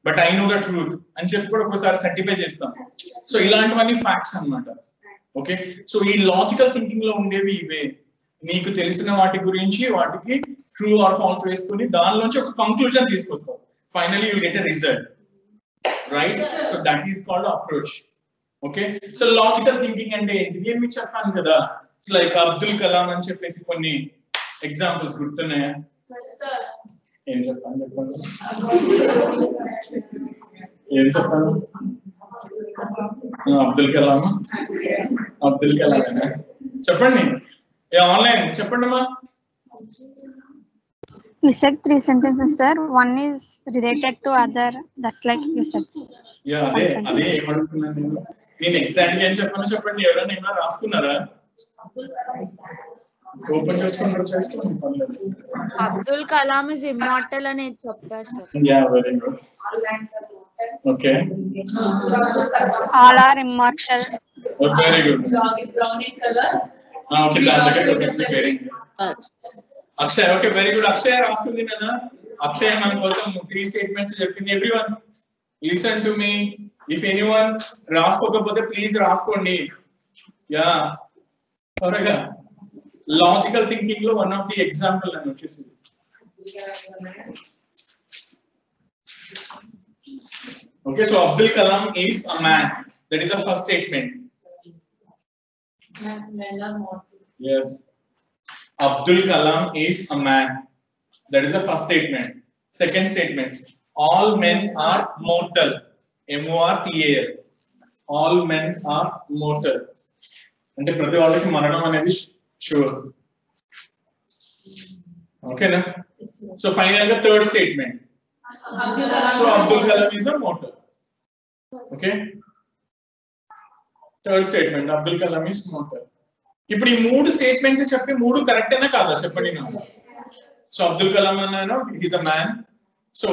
but I know the truth అని చెప్పి కూడా ఒకసారి సర్టిఫై చేస్తాం. సో ఇలాంటివన్నీ ఫ్యాక్ట్స్ అన్నమాట. ఓకే, సో ఈ లాజికల్ థింకింగ్ లో ఉండేవి ఇవే, నీకు తెలిసిన వాటి గురించి వాటికి ట్రూ ఆర్ ఫాల్స్ వేసుకుని దానిలోంచి ఒక కంక్లూజన్ తీసుకొస్తావు, finally you get a result, right? So that is called approach. Okay, so logical thinking అంటే ఏంటి నేను మీకు చెప్పాను కదా, ఇట్స్ లైక్ అబ్దుల్ కలాం అని చెప్పేసి కొన్ని ఎగ్జాంపుల్స్ గుర్తున్నాయా? ఏం చెప్పాను చెప్పండి, ఏం చెప్పాను? అబ్దుల్ కలాం చెప్పండి, ఆన్లైన్ చెప్పండి అమ్మా. You said 3 sentences, sir. One is related to other. That's like you said. Yeah, అదే ఏమడుగుతున్నాను నేను ఎగ్జాక్ట్ గా ఏం చెప్పానో చెప్పండి. ఎవరైనా ఏమైనా రాసుకున్నారా? ఓపెన్ చేసుకుంటారు, చేసుకోండి పర్లేదు. అబ్దుల్ కలాం ఇస్ ఇమ్మార్టల్ అని చెప్పారు sir. Yeah, very good. Okay. All are immortal. Oh, very good. Log is brown in color. Okay, that's preparing. Akshay, okay, very good. Akshay, రాస్తుంది నాన్న. Akshay మన కోసం 3 statements చెప్పింది. Everyone, listen to me. If anyone రాసుకోకపోతే please రాసుకోండి. Yeah. త్వరగా. Logical thinking లో one of the example అని వచ్చేసింది. Okay, so Abdul Kalam is a man. That is the first statement. Yes. Abdul Kalam is a man. That is the first statement. Second statement. All men are mortal. M-O-R-T-A-L. All men are mortal. అంటే ప్రతి వాళ్ళకి మరణం అనేది sure. Okay, na? So finally the third statement. So Abdul Kalam is a mortal. Okay. Third statement. Abdul Kalam is mortal. ఇప్పుడు ఈ మూడు statements చెప్పి మూడు కరెక్ట్ అయినా కాదా చెప్పండి నాకు. సో అబ్దుల్ కలాం అన్నాను is a man. So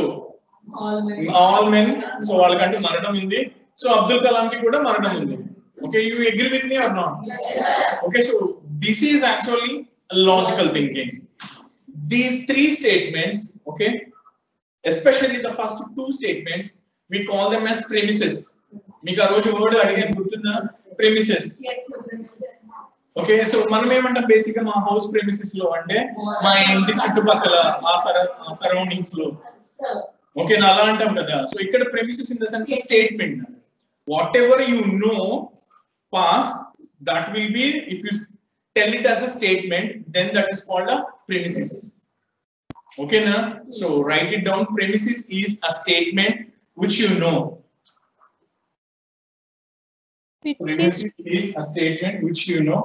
all men, so వాళ్ళకంటే మరణం ఉంది. సో అబ్దుల్ కలాం కి కూడా మరణం ఉంది. Okay, you agree with me or not? Okay, so this is actually logical thinking. These three statements, okay, especially the first two statements, we call them as premises. మీకు ఆ రోజు వర్డ్ అడిగాను గుర్తుందా? Premises. Okay, so మనం ఏమంటాం basic గా మా house premises లో అంటే మా ఇంటి చుట్టుపక్కల ఆ సరౌండింగ్స్ లో. ఓకే, నా అలా అంటాం కదా. సో ఇక్కడ premises in the sense statement. What ever you know past, that will B, if you tell it as a statement, then that is called a premises. Okay na? So write it down. Premises is a statement which you know. Premises is a statement which you know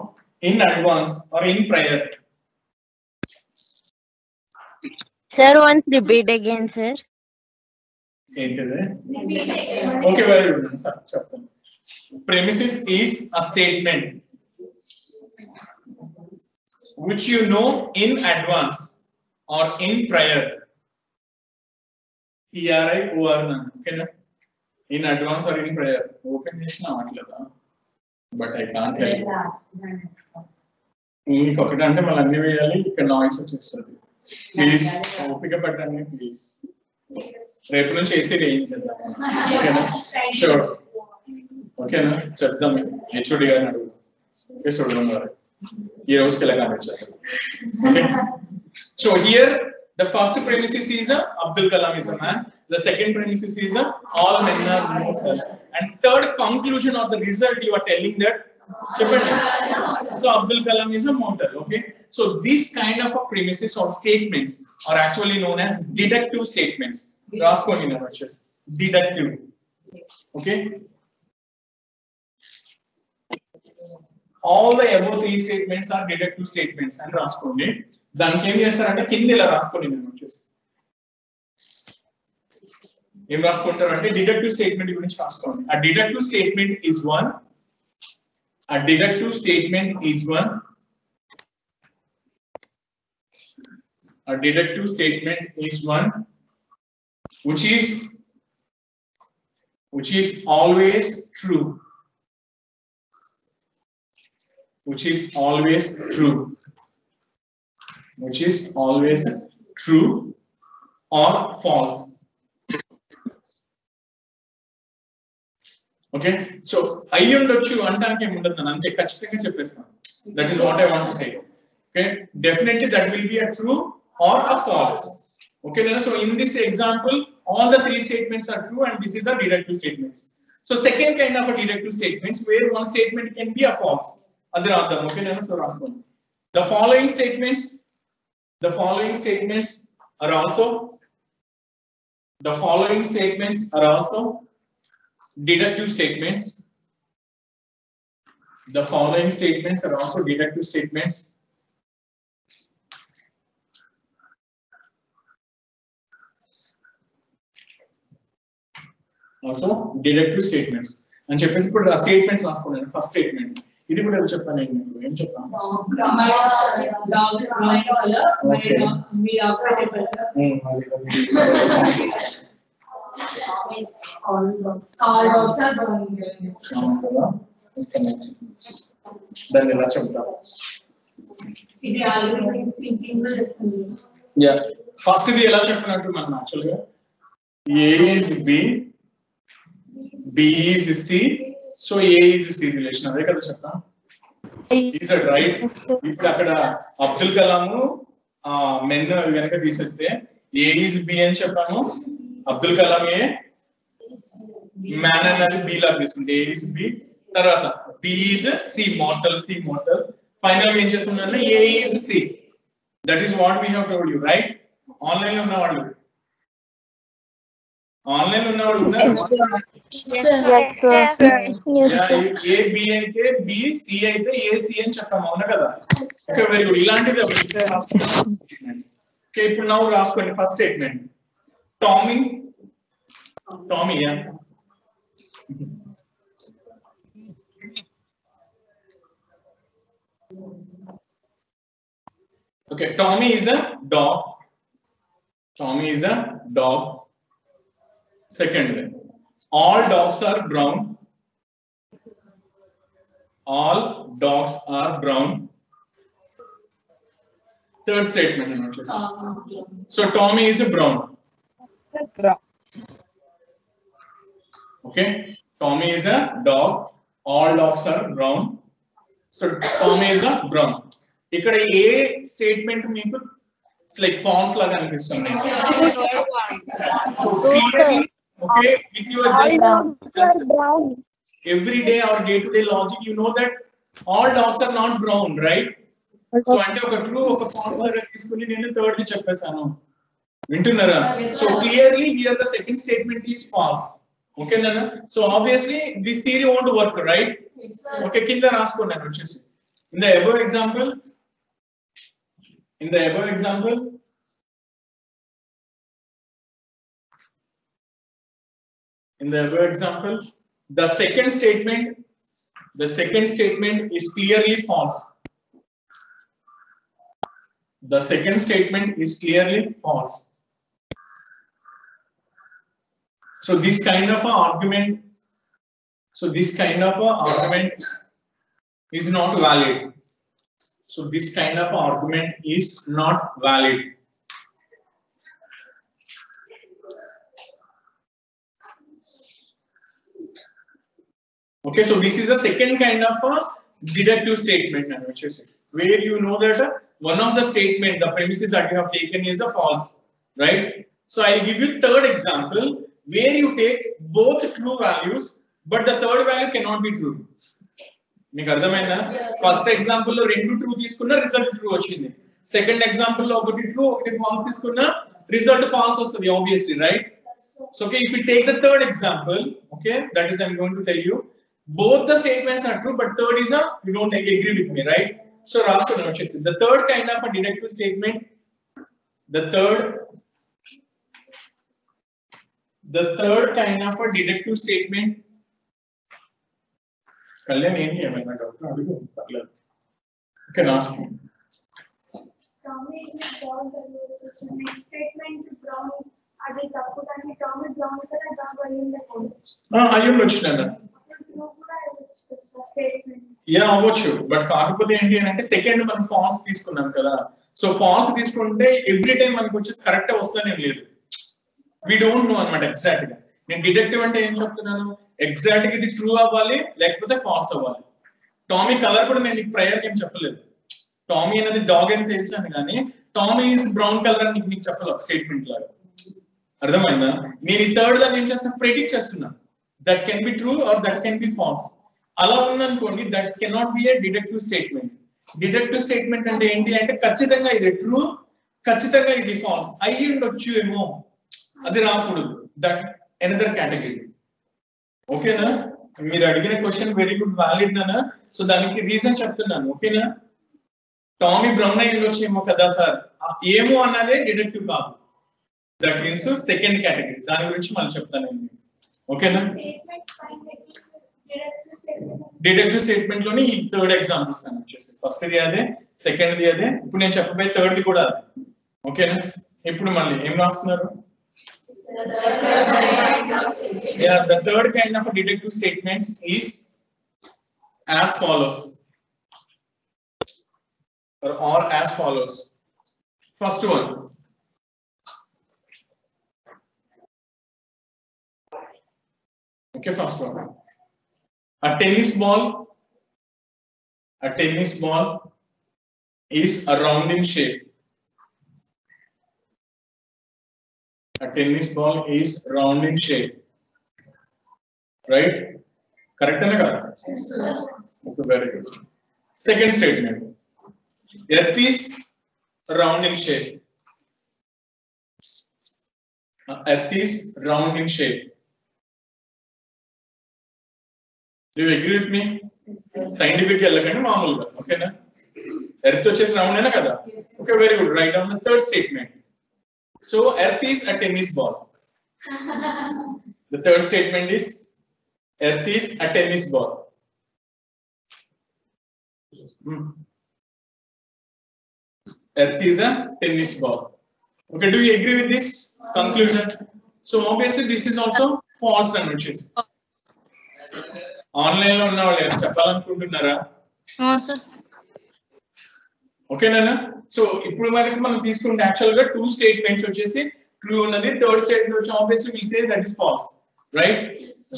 in advance or in prior. Sir, once repeat again, sir. Okay, very good. Premises is a statement which you know in advance or in prior. PRIOR na, okay na? In advance or in prior. Open chesina atlada, but I can't help. మీకు ఒకటి అంటే మళ్ళీ అన్ని వేయాలి, ఇక్కడ noise వచ్చేస్తుంది. Please ఓపిక పట్టండి ప్లీజ్. రేపు నుంచి ఏసీ వేయించేద్దాం. ఓకేనా? షూర్. ఓకేనా? చెప్దాం హెచ్ఓడి గారిని అడుగు. ఓకే, చూడడం ద్వారా ఈ రోజుకి ఎలా కనిపించారు. Okay, so here the first premises is Abdul Kalam is a man. The second premises is all men are mortal. And third conclusion or the result you are telling that చెప్పండి. So Abdul Kalam is a mortal. Okay, so this kind of a premises or statements are actually known as deductive statements. రాసుకోండి నా వర్షెస్. Deductive. Okay, all the above three statements are deductive statements and రాసుకోండి. దానికి ఏం చేస్తారంటే కింద ఇలా రాసుకోండి. నేను వచ్చేసి ఏం రాసుకుంటారు అంటే డిడక్టివ్ స్టేట్మెంట్ గురించి రాసుకోండి. A deductive statement is one. A deductive statement is one. A deductive statement is one which is always true. Which is always true. Which is always true or false. Okay, so అయ్యి ఉండొచ్చు అంటానికి ఏముండదు, నన్ను అంతే ఖచ్చితంగా చెప్పేస్తాను. That is what I want to say. Okay, definitely that will be a true or a false. Okay, so in this example all the three statements are true and this is a deductive statements. So second kind of a deductive statements where one statement can be a false. Other of them. Okay, so raskondi. The following statements are also deductive statements. The following statements are also deductive statements. Also deductive statements. And చెప్పేసి ఇప్పుడు ఆ statements రాసుకోండి. First statement ఇది కూడా చెప్పాను నేను. ఏం చెప్తాను? దాన్ని ఎలా చెప్తా? ఇది ఆల్రెడీ థింకింగ్ లో చెప్తుంది. యా, ఫస్ట్ ఇది ఎలా చెప్పినట్టు మనం యాక్చువల్గా A is B, B is C, so A is C relation అదే కదా చెప్తాం. Is that right? ఇప్పుడు అక్కడ అబ్దుల్ కలాము మెన్ వెనక తీసేస్తే A is B అని చెప్పాము, అబ్దుల్ కలాం ఏ, మ్యాన్ అన్నది B లాగా తీసుకుంటే A is B, తర్వాత B is C mortal, final ఏం చేస్తున్నాను A is C. That is what we have told you right. Online లో ఉన్నవాళ్ళు ఉన్నారు. ఏ బి అయితే బి, సి అయితే ఏ సి అని చెప్పాము, అవునా కదా? Okay, very good. ఇలాంటిది ఓకే, ఇప్పుడు ನಾವು రాసుకోండి first statement. Tommy okay, Tommy is a dog. Second, all dogs are brown. Third statement. So Tommy is a brown. Okay, Tommy is a dog. All dogs are brown. So Tommy is a brown. ఇక్కడ ఏ statement మీకు like falls లాగా అనిపిస్తుంది? Okay, with your just everyday or day-to-day logic, you know that all dogs are not brown, right? So అంటే ఒక true ఒక falls లాగా తీసుకుని నేను థర్డ్ ది చెప్పేసాను, వింటున్నారా? So clearly here the second statement is false. Okay nana? So obviously this theory won't work, right? Okay, కింద రాసుకోండి నేను వచ్చేసి. In the above example, the second statement is clearly false. So this kind of a argument is not valid. Okay, so this is a second kind of a deductive statement, which is where you know that one of the statement, the premises that you have taken is a false, right? So I'll give you third example where you take both true values, but the third value cannot be true. మీకు అర్థమైందా? First example లో రెండు true తీసుకున్నా result true వచ్చింది. Second example లో ఒకటి true ఒకటి falls తీసుకున్నా రిజల్ట్ ఫాల్స్ వస్తుంది, obviously, right? So okay, if we take the third example, okay, that is I'm going to tell you both the statements are true, but third is you don't agree with me, right? So రాసుకున్నాను వచ్చేసి the third kind of a deductive statement, the third kind of a deductive statement. Kalyan ఏంటి ఏమైనా doubt అడుగు, పర్లేదు. Okay, ask me. Tommy is brown, next statement brown అది తప్పు, కానీ Tommy brown కదా డాగ్ అయ్యింది వచ్చిందా? యా అవ్వచ్చు, బట్ కాకపోతే ఏంటి అని అంటే సెకండ్ మనం ఫాల్స్ తీసుకున్నాం కదా. సో ఫాల్స్ తీసుకుంటే ఎవ్రీ టైం మనకు వచ్చేసి కరెక్ట్ వస్తుందని లేదు, వి డోంట్ నో అనమాట ఎగ్జాక్ట్ గా. నేను డిడక్టివ్ అంటే ఏం చెప్తున్నాను, ఎగ్జాక్ట్ గా ఇది ట్రూ అవ్వాలి లేకపోతే ఫాల్స్ అవ్వాలి. టామీ కలర్ కూడా నేను నీకు ప్రయర్ ఏం చెప్పలేదు, టామీ అనేది డాగ్ అని తెలిసాను కానీ టామీ ఈజ్ బ్రౌన్ కలర్ అని నీకు చెప్పలేదు స్టేట్మెంట్ లాగా. అర్థమైందా? నేను ఈ థర్డ్ దాన్ని ఏం చేస్తాను, ప్రెడిక్ట్ చేస్తున్నాను, that can be true or that can be false. అలా ఉందనుకోండి, that cannot be a deductive statement. Deductive statement అంటే ఏంటి అంటే ఖచ్చితంగా ఇది ట్రూ, ఖచ్చితంగా ఇది ఫాల్స్ అయ్యి ఉండొచ్చు ఏమో, అది రాకూడదు. That another category. ఓకేనా? మీరు అడిగిన క్వశ్చన్ వెరీ గుడ్, వ్యాలిడ్ నానా. సో దానికి రీజన్ చెప్తున్నాను, ఓకేనా? టామీ బ్రౌన్ అయి ఉండొచ్చేమో కదా సార్, ఏమో అన్నదే డిడక్టివ్ కాదు, దట్ మీన్స్ సెకండ్ కేటగిరీ. దాని గురించి మళ్ళీ చెప్తాను నేను, ఓకేనా? డిడక్టివ్ స్టేట్మెంట్ లోని ఈ థర్డ్ ఎగ్జాంపుల్స్ అని వచ్చేసి ఫస్ట్ ది అదే, సెకండ్ ది అదే, ఇప్పుడు నేను చెప్పబోయే థర్డ్ ది కూడా అదే, ఓకేనా? ఇప్పుడు మళ్ళీ ఏం రాస్తున్నారు? Yeah, the third kind of a deductive statements is as follows, or as follows. First one. Okay, first one. A tennis ball is a round in shape. A tennis ball is round in shape. Right? Correct? Okay, very good. Second statement. Earth is round in shape. Earth is round in shape. Do you agree with me? Scientific okay na? Earth is round hai na kada? Okay, very good. Write down the third statement. So Earth is a tennis ball. The third statement is Earth is a tennis ball. Earth is a tennis ball. Okay, do you agree with this conclusion? So obviously this is also false conversions. Online lo unna vallu cheppalanukuntunnara? Okay nana? So ippudu manaki manam teeskunte actually ga two statements vachesi true unnadi, third statement which obviously we say that is false, right?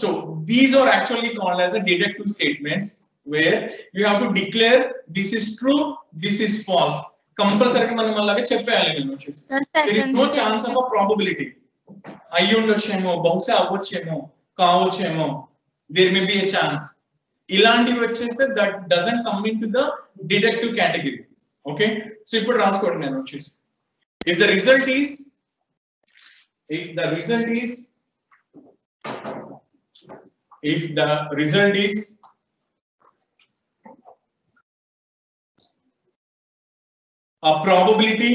So these are actually called as a deductive statements where you have to declare this is true, this is false. Compulsory manam alaga cheppayali nenu vachesi. There is no chance of a probability. Ayyundochemo, bahusha avvochemo, kaavochemo. There may be a chance. Ilanti vachese that doesn't come into the deductive category. Okay, so ఇప్పుడు రాసుకోండి నేను వచ్చేసి if the result is a probability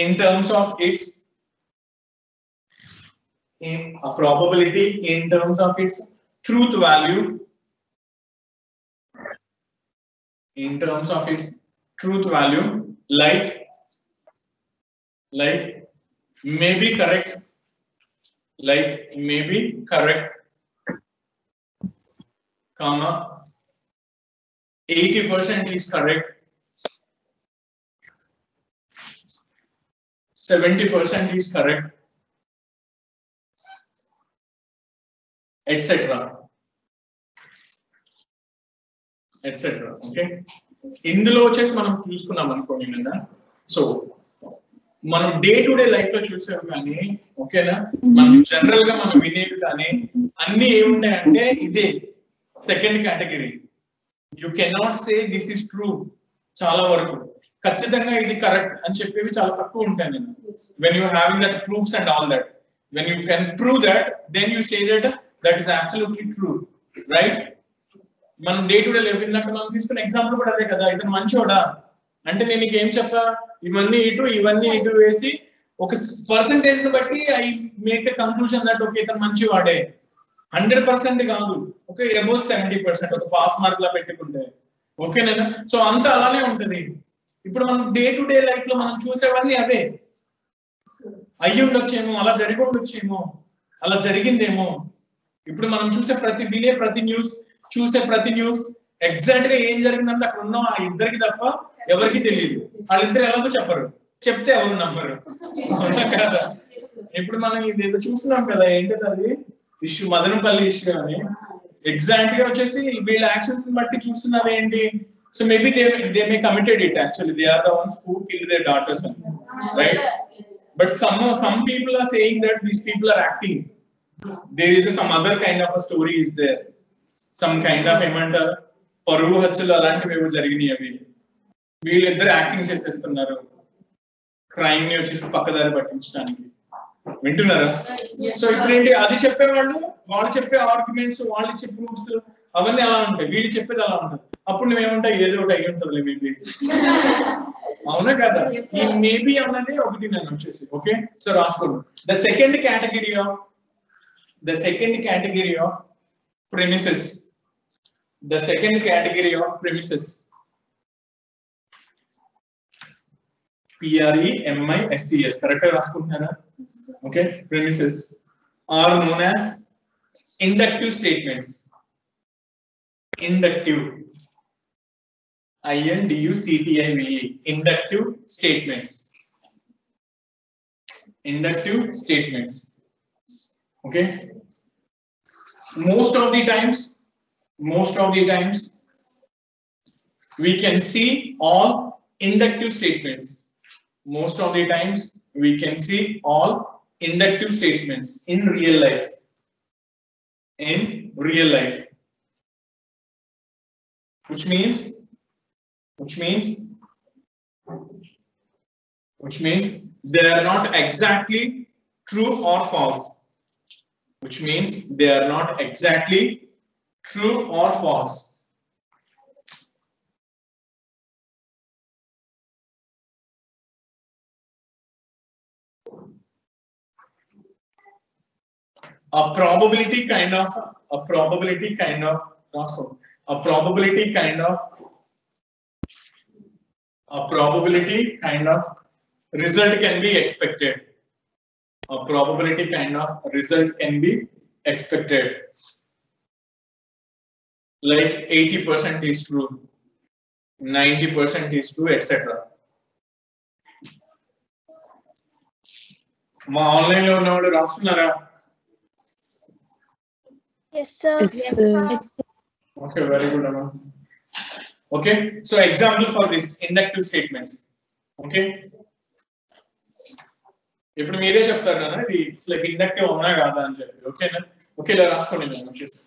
in terms of its truth value, like may be correct, comma 80% is correct, 70% is correct, etc. Okay, ఇందులో వచ్చేసి మనం చూసుకున్నాం అనుకోండి నిన్న. సో మనం డే టు డే లైఫ్ లో చూసాం కానీ ఓకేనా, మనం జనరల్ గా మనం వినేవి కానీ అన్ని ఏముంటాయంటే ఇదే second category. You cannot say this is true. చాలా వరకు ఖచ్చితంగా ఇది కరెక్ట్ అని చెప్పేవి చాలా తక్కువ ఉంటాయి నేను. When you having that proofs and all that, when you can prove that then you say that that is absolutely true, right? మనం డే టు డే లైఫ్ ఇందాక మనం తీసుకున్న ఎగ్జాంపుల్ కూడా అదే కదా. ఇతను మంచోడా అంటే నేను నీకు ఏం చెప్పా, ఇవన్నీ ఇటు వేసి ఒక పర్సంటేజ్ ని బట్టి I make a conclusion that okay ఇతను మంచివాడే. 100% కాదు, ఓకే అబౌవ్ 70% ఒక పాస్ మార్క్ లా పెట్టుకుంటే ఓకేనా. సో అంతా అలానే ఉంటది. ఇప్పుడు మనం డే టు డే లైఫ్ లో మనం చూసేవన్నీ అవే. అయ్యి ఉండొచ్చేమో, అలా జరిగి ఉండొచ్చేమో, అలా జరిగిందేమో. ఇప్పుడు మనం వినే ప్రతి న్యూస్ ఎగ్జాక్ట్ గా ఏం జరిగిందంటే అక్కడ ఉన్న ఆ ఇద్దరికి తప్ప ఎవరికి తెలియదు. వాళ్ళిద్దరు ఎలాగో చెప్పరు, చెప్తే ఎవరు నమ్మరు కదా. ఇప్పుడు మనం ఇదేదో చూస్తున్నాం కదా, ఏంటది అది ఇష్యూ, మదనపల్లి ఇష్యూ అని. ఎగ్జాక్ట్ గా వచ్చేసి వీళ్ళ యాక్షన్స్ బట్టి చూస్తున్నారు ఏంటి. So maybe they may committed it actually. They are the ones who killed their daughters, right? But some people are saying that these people are acting. There is some other kind of a story is there. Some kind of ఏమంటారు పరువు హత్యలు అలాంటివి ఏవో జరిగినాయి. అవి వీళ్ళిద్దరు acting చేసేస్తున్నారు crime ని వచ్చేసి పక్కదారి పట్టించడానికి. వింటున్నారా? సో ఇప్పుడు ఏంటి, అది చెప్పేవాళ్ళు, వాళ్ళు చెప్పే ఆర్గ్యుమెంట్స్, వాళ్ళు ఇచ్చే ప్రూఫ్స్ అవన్నీ అలా ఉంటాయి, వీళ్ళు చెప్పేది అలా ఉంటుంది. అప్పుడు నువ్వేమంటావు, ఏదో ఒకటి అయ్యి ఉంటుంది మేబీ. అవునా కదా? ఈ మేబీ అన్నది ఒకటి నేను వచ్చేసి ఓకే. సో రాసుకోండి. The second category of premises. The second category of premises PREMISES. Correct raskuntunara? Okay. Premises are known as inductive statements. Inductive. INDUCTIVE. Inductive statements. Inductive statements. Okay. Most of the times we can see all inductive statements. Most of the times we can see all inductive statements in real life. In real life. Which means they are not exactly true or false. Which means they are not exactly true or false. A probability kind of result can be expected. A probability kind of result can be expected. Like 80% is true, 90% is true, etc. మా online లో ఉన్నవాళ్ళు రాస్తున్నారా? Yes, sir. Yes, sir. Okay, very good, Amma. Okay, so example for this inductive statements. Okay, ఇప్పుడు మీరే చెప్తారు కదా ఇది it's like inductive అవునా కాదా అని చెప్పి. ఓకేనా? ఓకే, ఇలా రాసుకోండి నేను వచ్చేసి.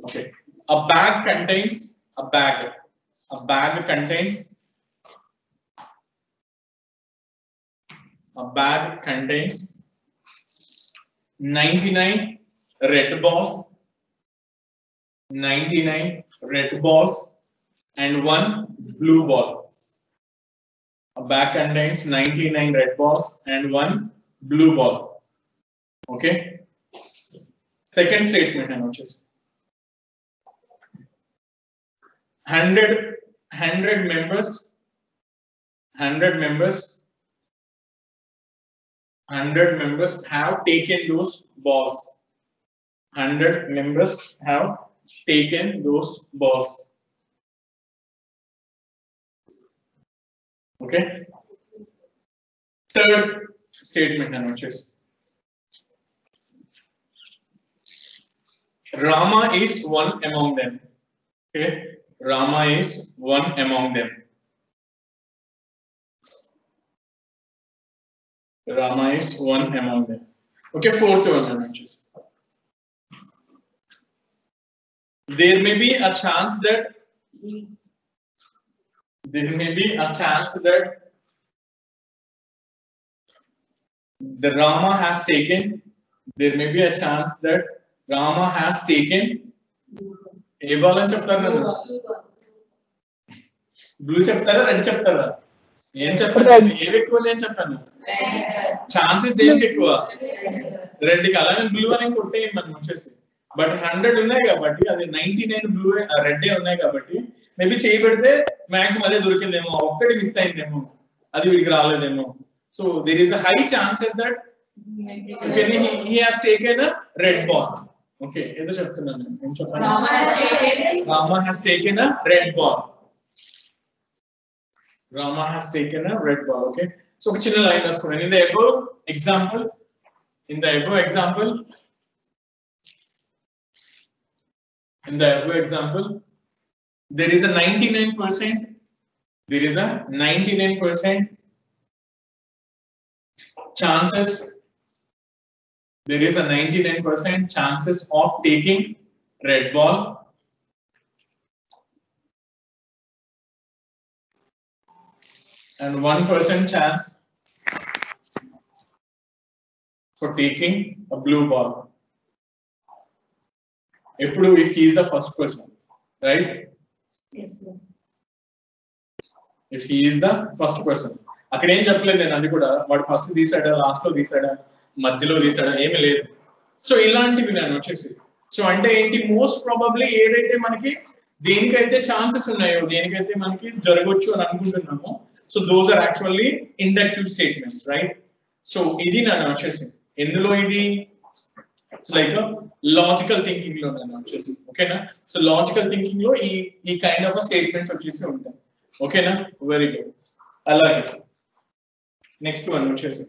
Okay, a bag contains 99 red balls, 99 red balls and 1 blue ball. A bag contains 99 red balls and 1 blue ball. Okay. Second statement and which is 100 members have taken those balls. 100 members have taken those balls. Okay. Third statement and which is Rama is one among them. Okay. Rama is one among them. Rama is one among them. Okay, fourth one, which is there may be a chance that the Rama has taken. There may be a chance that Rama has taken. A ball అని చెప్తారు కదా? Blue చెప్తారా, red చెప్తారా? ఏం చెప్పాను? ఏవి ఎక్కువ నేను చెప్పాను? ఛాన్సెస్ దేనికి ఎక్కువ? రెడ్ కి. అలానే బ్లూ అని కొట్టేయం మనం వచ్చేసి. బట్ 100 ఉన్నాయి కాబట్టి అది 99 బ్లూ రెడ్ ఉన్నాయి కాబట్టి మేబీ చేయి పెడితే మ్యాక్సిమం అదే దొరికిందేమో, ఒక్కటి మిస్ అయిందేమో, అది వీడికి రాలేదేమో. So there is a high chances that he has taken a red ball. Okay, ఏదో చెప్తున్నాను నేను. ఏం చెప్పాను? Rama has taken a red ball. Rama has taken a red ball. Okay, so ఒక చిన్న లైన్ రాసుకోండి. In the above example, there is a 99% chances. There is a 99% chances of taking red ball. And 1% chance for taking a blue ball. If he is the first person, right? Yes, sir. If he is the first person. అక్కడ ఏం చెప్పలేదు నేను, అది కూడా వాడు first తీసాడా, last లో తీసాడా, మధ్యలో తీసాడా, ఏమీ లేదు. సో ఇలాంటివి నేను వచ్చేసి. సో అంటే ఏంటి, మోస్ట్ ప్రాబబ్లీ ఏదైతే మనకి దేనికైతే ఛాన్సెస్ ఉన్నాయో, దేనికైతే మనకి జరగవచ్చు అని అనుకుంటున్నామో, so those are actually inductive statements, right? So ఇది నన్ను వచ్చేసి ఎందులో ఇది ఇట్స్ లైక్ లాజికల్ థింకింగ్ లో నన్ను వచ్చేసి, ఓకేనా? సో లాజికల్ థింకింగ్ లో ఈ కైండ్ ఆఫ్ స్టేట్మెంట్స్ వచ్చేసి ఉంటాయి, ఓకేనా? Very good. అలాగే నెక్స్ట్ వన్ వచ్చేసి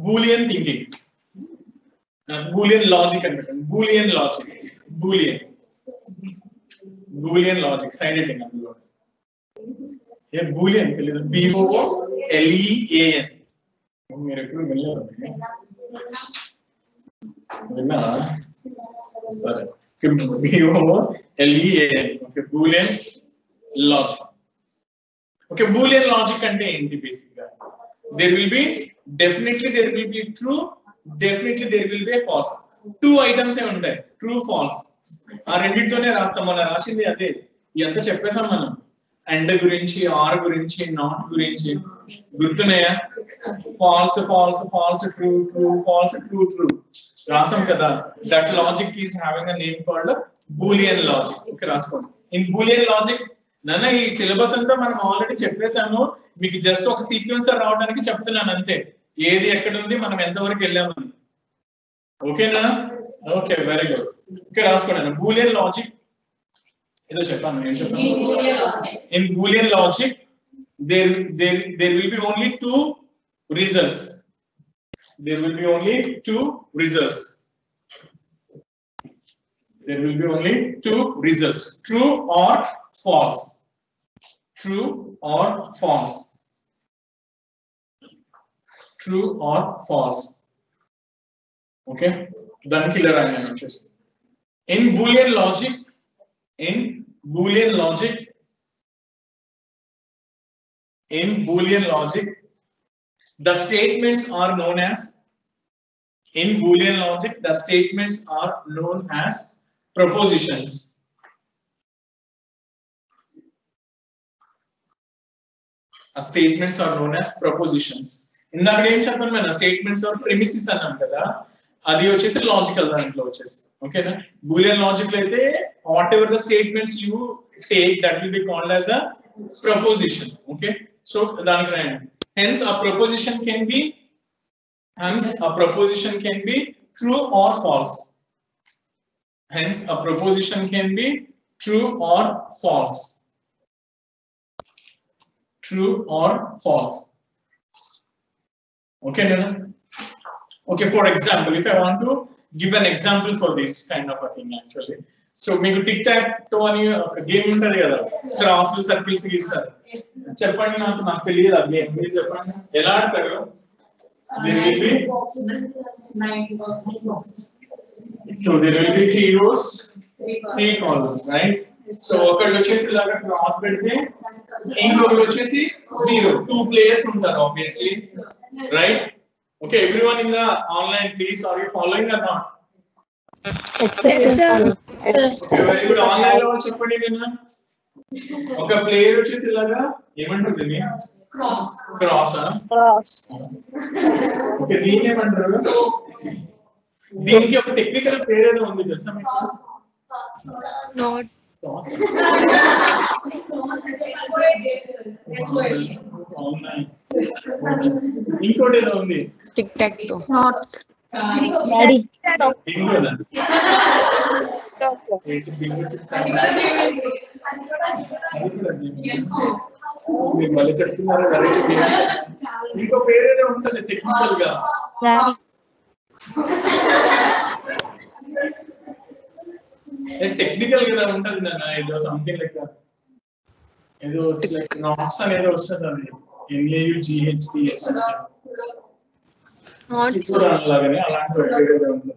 బూలియన్ థింకింగ్, బూలియన్ లాజిక్ అంటే Boolean logic, Boolean logic silent అందులో ఏ బూలియన్ తెలియదు, BOLEAN మీరు ఎప్పుడు వెళ్ళారు విన్నా? సరే, BOLEAN okay, Boolean logic. Okay, Boolean logic అంటే ఏంటి? బేసిక్ గా there will be definitely there will be true, definitely there will be a false. Two items ఏ ఉంటాయి, ట్రూ ఫాల్స్. ఆ రెండింటితోనే రాస్తాం, మనం రాసింది అదే. ఎంత చెప్పేసాం మనం, అండ్ గురించి, ఆర్ గురించి, నాట్ గురించి, గుర్తున్నాయా? False false false, true true, false true true రాసాం కదా. That logic is having a name called Boolean logic. Okay, రాసుకోండి. ఇన్ బూలియన్ లాజిక్ నాన్న ఈ సిలబస్ అంతా మనం ఆల్రెడీ చెప్పేసాము, మీకు జస్ట్ ఒక సీక్వెన్స్ రావడానికి చెప్తున్నాను అంతే, ఏది ఎక్కడ ఉంది, మనం ఎంతవరకు వెళ్ళామని. ఓకేనా? Okay, very good. ఓకే, రాసుకోండి. బూలియన్ లాజిక్ ఏదో చెప్పాను, నేను చెప్పాను. In Boolean logic there will be only two results. There will be only two results. There will be only two results, true or false. True or false. True or false. Okay, then killer ayana just in boolean logic, in boolean logic the statements are known as, in boolean logic the statements are known as propositions. Statements are known as propositions. ఇందాక ఏం చెప్పాను మన, statements are premises అన్నాం కదా, అది వచ్చేసి logical దాంట్లో వచ్చేసి. ఓకేనా? బూలియన్ లాజిక్ లో అయితే whatever the statements you take that will be called as a proposition. Okay, so దానికి రాయండి. Hence a proposition can be true or false. Hence a proposition can be true or false. True or false. Okay, Nana? Okay, for example, if I want to give an example for this kind of a thing actually. So మీకు tick talk to అని ఒక game ఉంటది కదా, cross circles గీస్తారు. చెప్పండి, నాకు తెలియదు ఆ గేమ్, మీరు చెప్పండి ఎలా ఆడతారు? There will be so there will be 3 rows, 3 columns, right? So ఒకటి వచ్చేసి ఇలాగా క్రాస్ పెడితే ఇంకొకటి వచ్చేసి 0, 2 players ఉంటారు obviously, right? Okay, everyone in the online, please, are you following or not? Yes, sir. Very good. Online లో చెప్పండి నేను. ఒక ప్లేయర్ వచ్చేసి ఇలాగా ఏమంటారు దీన్ని? క్రాస్. ఓకే, దీన్ని ఏమంటారు? దీనికి ఒక టెక్నికల్ పేరు ఏదో ఉంది తెలుసా మీకు? నాట్ ఇంకోటి ఏదో ఉంది, టిక్ టాక్ టో. డాడీ ఇంకోదా? మీరు మళ్ళీ చెప్తున్నారు వెరైటీ గేమ్స్. ఇంకో పేరు ఏదో ఉంటుంది టెక్నికల్ గా. డాడీ టెక్నికల్ గా ఉంటది నాన్న, ఏదో సంథింగ్ లైక్ ఏదో లైక్ నాట్స్ అనేది వస్తుంది, అది NAUGHTS అలాగనే అలాంటి ఉంటుంది.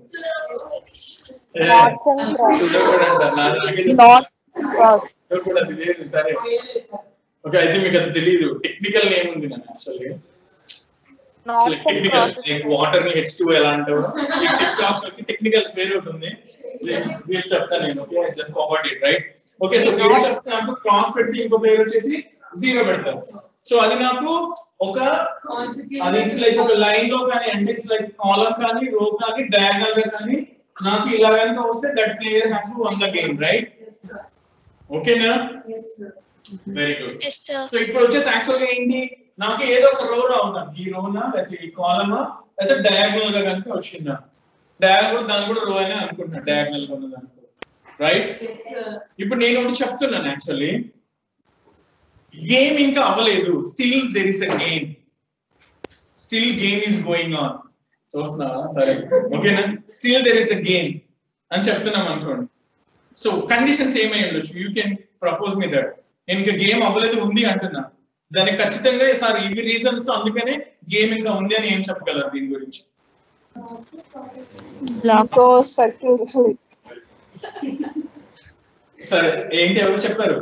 కూడా తెలియదు. సరే, ఓకే, అయితే మీకు అది తెలియదు. టెక్నికల్ నేమ్ ఉంది నాన్న యాక్చువల్లీ. టెక్నికల్ లైక్ వాటర్ ని H2 ఎలా అంటారు, టెక్నికల్ పేరు ఉంటుంది. చెప్తాను నేను. Okay, just forward it, right? Okay, so పేరు చెప్తాను. క్రాస్ పెట్టి ఇంకో పేరు వచ్చేసి 0 పెడతాను. సో అది నాకు ఒక అది ఇట్స్ లైక్ ఒక లైన్ లో కానీ, అంటే ఇట్స్ లైక్ కాలమ్ కానీ, రో కానీ, డయాగనల్ గా కానీ నాకు ఇలా కనుక వస్తే that player has to won the game, right? ఓకేనా? Very good. సో ఇప్పుడు వచ్చేసి యాక్చువల్ గా ఏంటి, నాకు ఏదో ఒక రో రావుతాను, ఈ రోనా లేకపోతే ఈ కాలమా లేకపోతే డయాగోనల్ గా కనుక వచ్చిందా, డయాగోనల్ దాన్ని కూడా రో అని అనుకుంటున్నా, డయాగోనల్ గా ఉన్నది అనుకో, రైట్? ఇప్పుడు నేను ఒకటి చెప్తున్నాను, యాక్చువల్లీ గేమ్ ఇంకా అవ్వలేదు, still there is a game, still game is going on. చూస్తున్నావా? సరే, ఓకేనా? Still there is a game అని చెప్తున్నాం అనుకోండి. సో కండిషన్స్ ఏమై ఉండొచ్చు, you can propose me that. నేను ఇంకా గేమ్ అవ్వలేదు ఉంది అంటున్నా, దానికి ఖచ్చితంగా సార్ ఇవి రీజన్స్ అందుకనే గేమ్ ఇంకా ఉంది అని ఏం చెప్పగలరు దీని గురించి? సరే ఏంటి, ఎవరు చెప్పారు?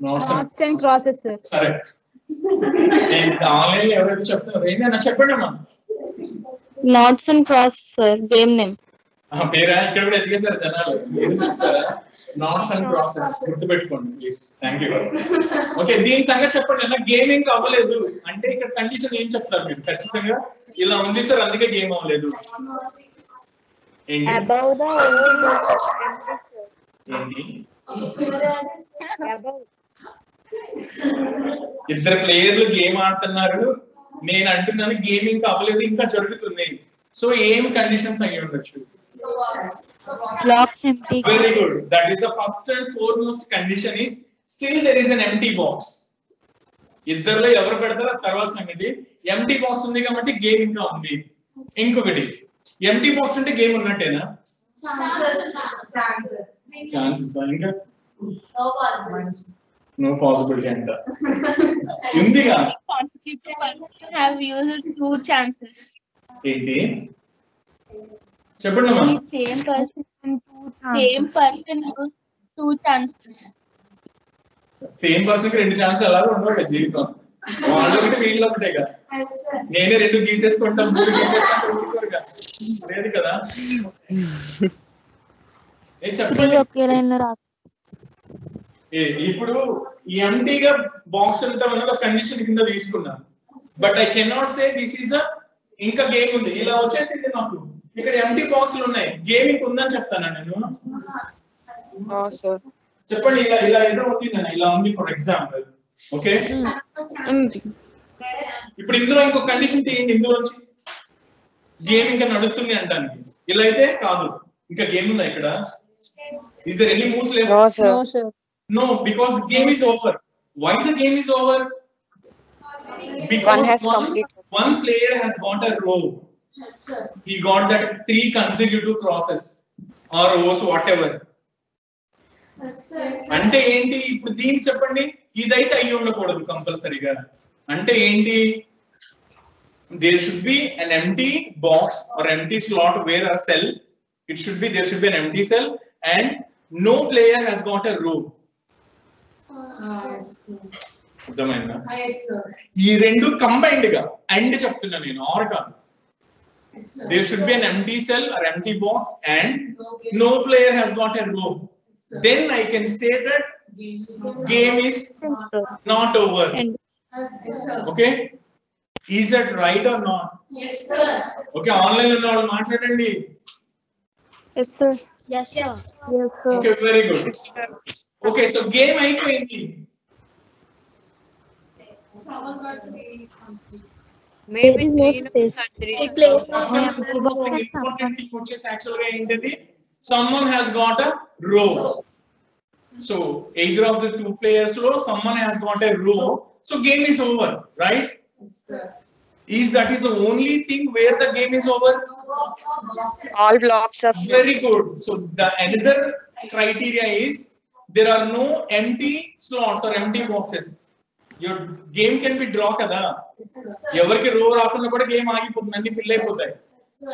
Notes and process, sir. సరే, నేను ఆన్లైన్ లో ఎవరైతే చెప్తున్నారు ఏంటన్నా చెప్పండి అమ్మా. Notes and process, sir. Game name. పేరా ఇక్కడ కూడా ఎదిగేసారు జనాలు, మీరు చూస్తారా? నాట్స్ అండ్ ప్రాసెస్ గుర్తుపెట్టుకోండి ప్లీజ్. Thank you. ఓకే, దీని సంగతి చెప్పండి అన్న. గేమింగ్ అవ్వలేదు అంటే ఇక్కడ కండిషన్ ఏం చెప్తారు మీరు? ఖచ్చితంగా ఇలా ఉంది సార్ అందుకే గేమ్ అవ్వలేదు. ఏంటి ఇద్దరు ప్లేయర్లు గేమ్ ఆడుతున్నారు, నేను అంటున్నాను గేమింగ్ అవ్వలేదు ఇంకా జరుగుతుంది. సో ఏం కండిషన్స్ అయ్యి ఉండొచ్చు? Blocks empty. Very good. That is the first and foremost condition is still there is an empty box. ఇద్దరులో ఎవరు పెడతారో తర్వాత సంగతి. ఎంటీ బాక్స్ ఉంది కాబట్టి గేమ్ ఇంకా ఉంది. ఇంకొకటి, ఎంటీ బాక్స్ ఉంటే గేమ్ ఉన్నట్టేనా? ఛాన్సెస్ ఇంకా నో పాసిబిలిటీ అంట ఉందిగా. Have used 2 chances. ఏంటి చెప్పండి అమ్మా. Same person used 2 chances. Same person కి 2 ఛాన్సులు అలాగే ఉండవు జీవితం. వాళ్ళు ఒకటి వీళ్ళు ఒకటే కదా. నేనే 2 గీసేసుకుంటాం 3 గీసేసుకుంటాం లేదు కదా. చెప్పండి ఇప్పుడు ఈ ఎంటీగా బాక్స్ ఉంటాం అన్నది ఒక కండిషన్ కింద తీసుకున్నా. But I cannot say this is a ఇంకా గేమ్ ఉంది ఇలా వచ్చేసింది నాకు. ఇక్కడ ఎంటీ బాక్స్లు ఉన్నాయి, గేమింగ్ ఉందని చెప్తాను నేను. చెప్పండి ఇలా ఇలా ఏదో ఉంది నేను ఇలా ఉంది ఫర్ ఎగ్జాంపుల్. ఓకే, ఇప్పుడు ఇందులో ఇంకో కండిషన్ తీయండి, ఇందులోంచి గేమ్ ఇంకా నడుస్తుంది అంటానికి. ఇలా అయితే కాదు, ఇంకా గేమ్ ఉందా ఇక్కడ? Is there any moves left? No, because the game is over. Why the game is over? Because one player has got a row. He got that 3 consecutive crosses or rows, whatever. అంటే ఏంటి ఇప్పుడు దీనికి చెప్పండి, ఇదైతే అయ్యి ఉండకూడదు కంపల్సరీగా. అంటే ఏంటి, there should be an empty box or empty slot where a cell, it should be there should be an empty cell and no player has got a row. అర్థమైందా? ఈ రెండు కంబైన్డ్ గా అండ్ చెప్తున్నా నేను, ఆర్ కాదు. There should be an empty cell or empty box and no player has got a row. Then I can say that game is not over. Okay, is that right or not? Yes sir. Okay, online ఉన్న వాళ్ళు మాట్లాడండి. Yes sir. Yes sir. Yes sir. Okay, very good. Okay, so game అయిపోయింది. Maybe no space. Important thing వచ్చేసి actual గా ఏంటిది, someone has got a row. So either of the 2 players lo someone has got a row, so game is over, right? Is that is the only thing where the game is over? All blocks are Very good. So the another criteria is there are no empty slots or empty boxes. Your game can be draw kada. ఎవరికి రో రాకుండా కూడా game ఆగిపోతుంది, అన్ని fill అయిపోతాయి.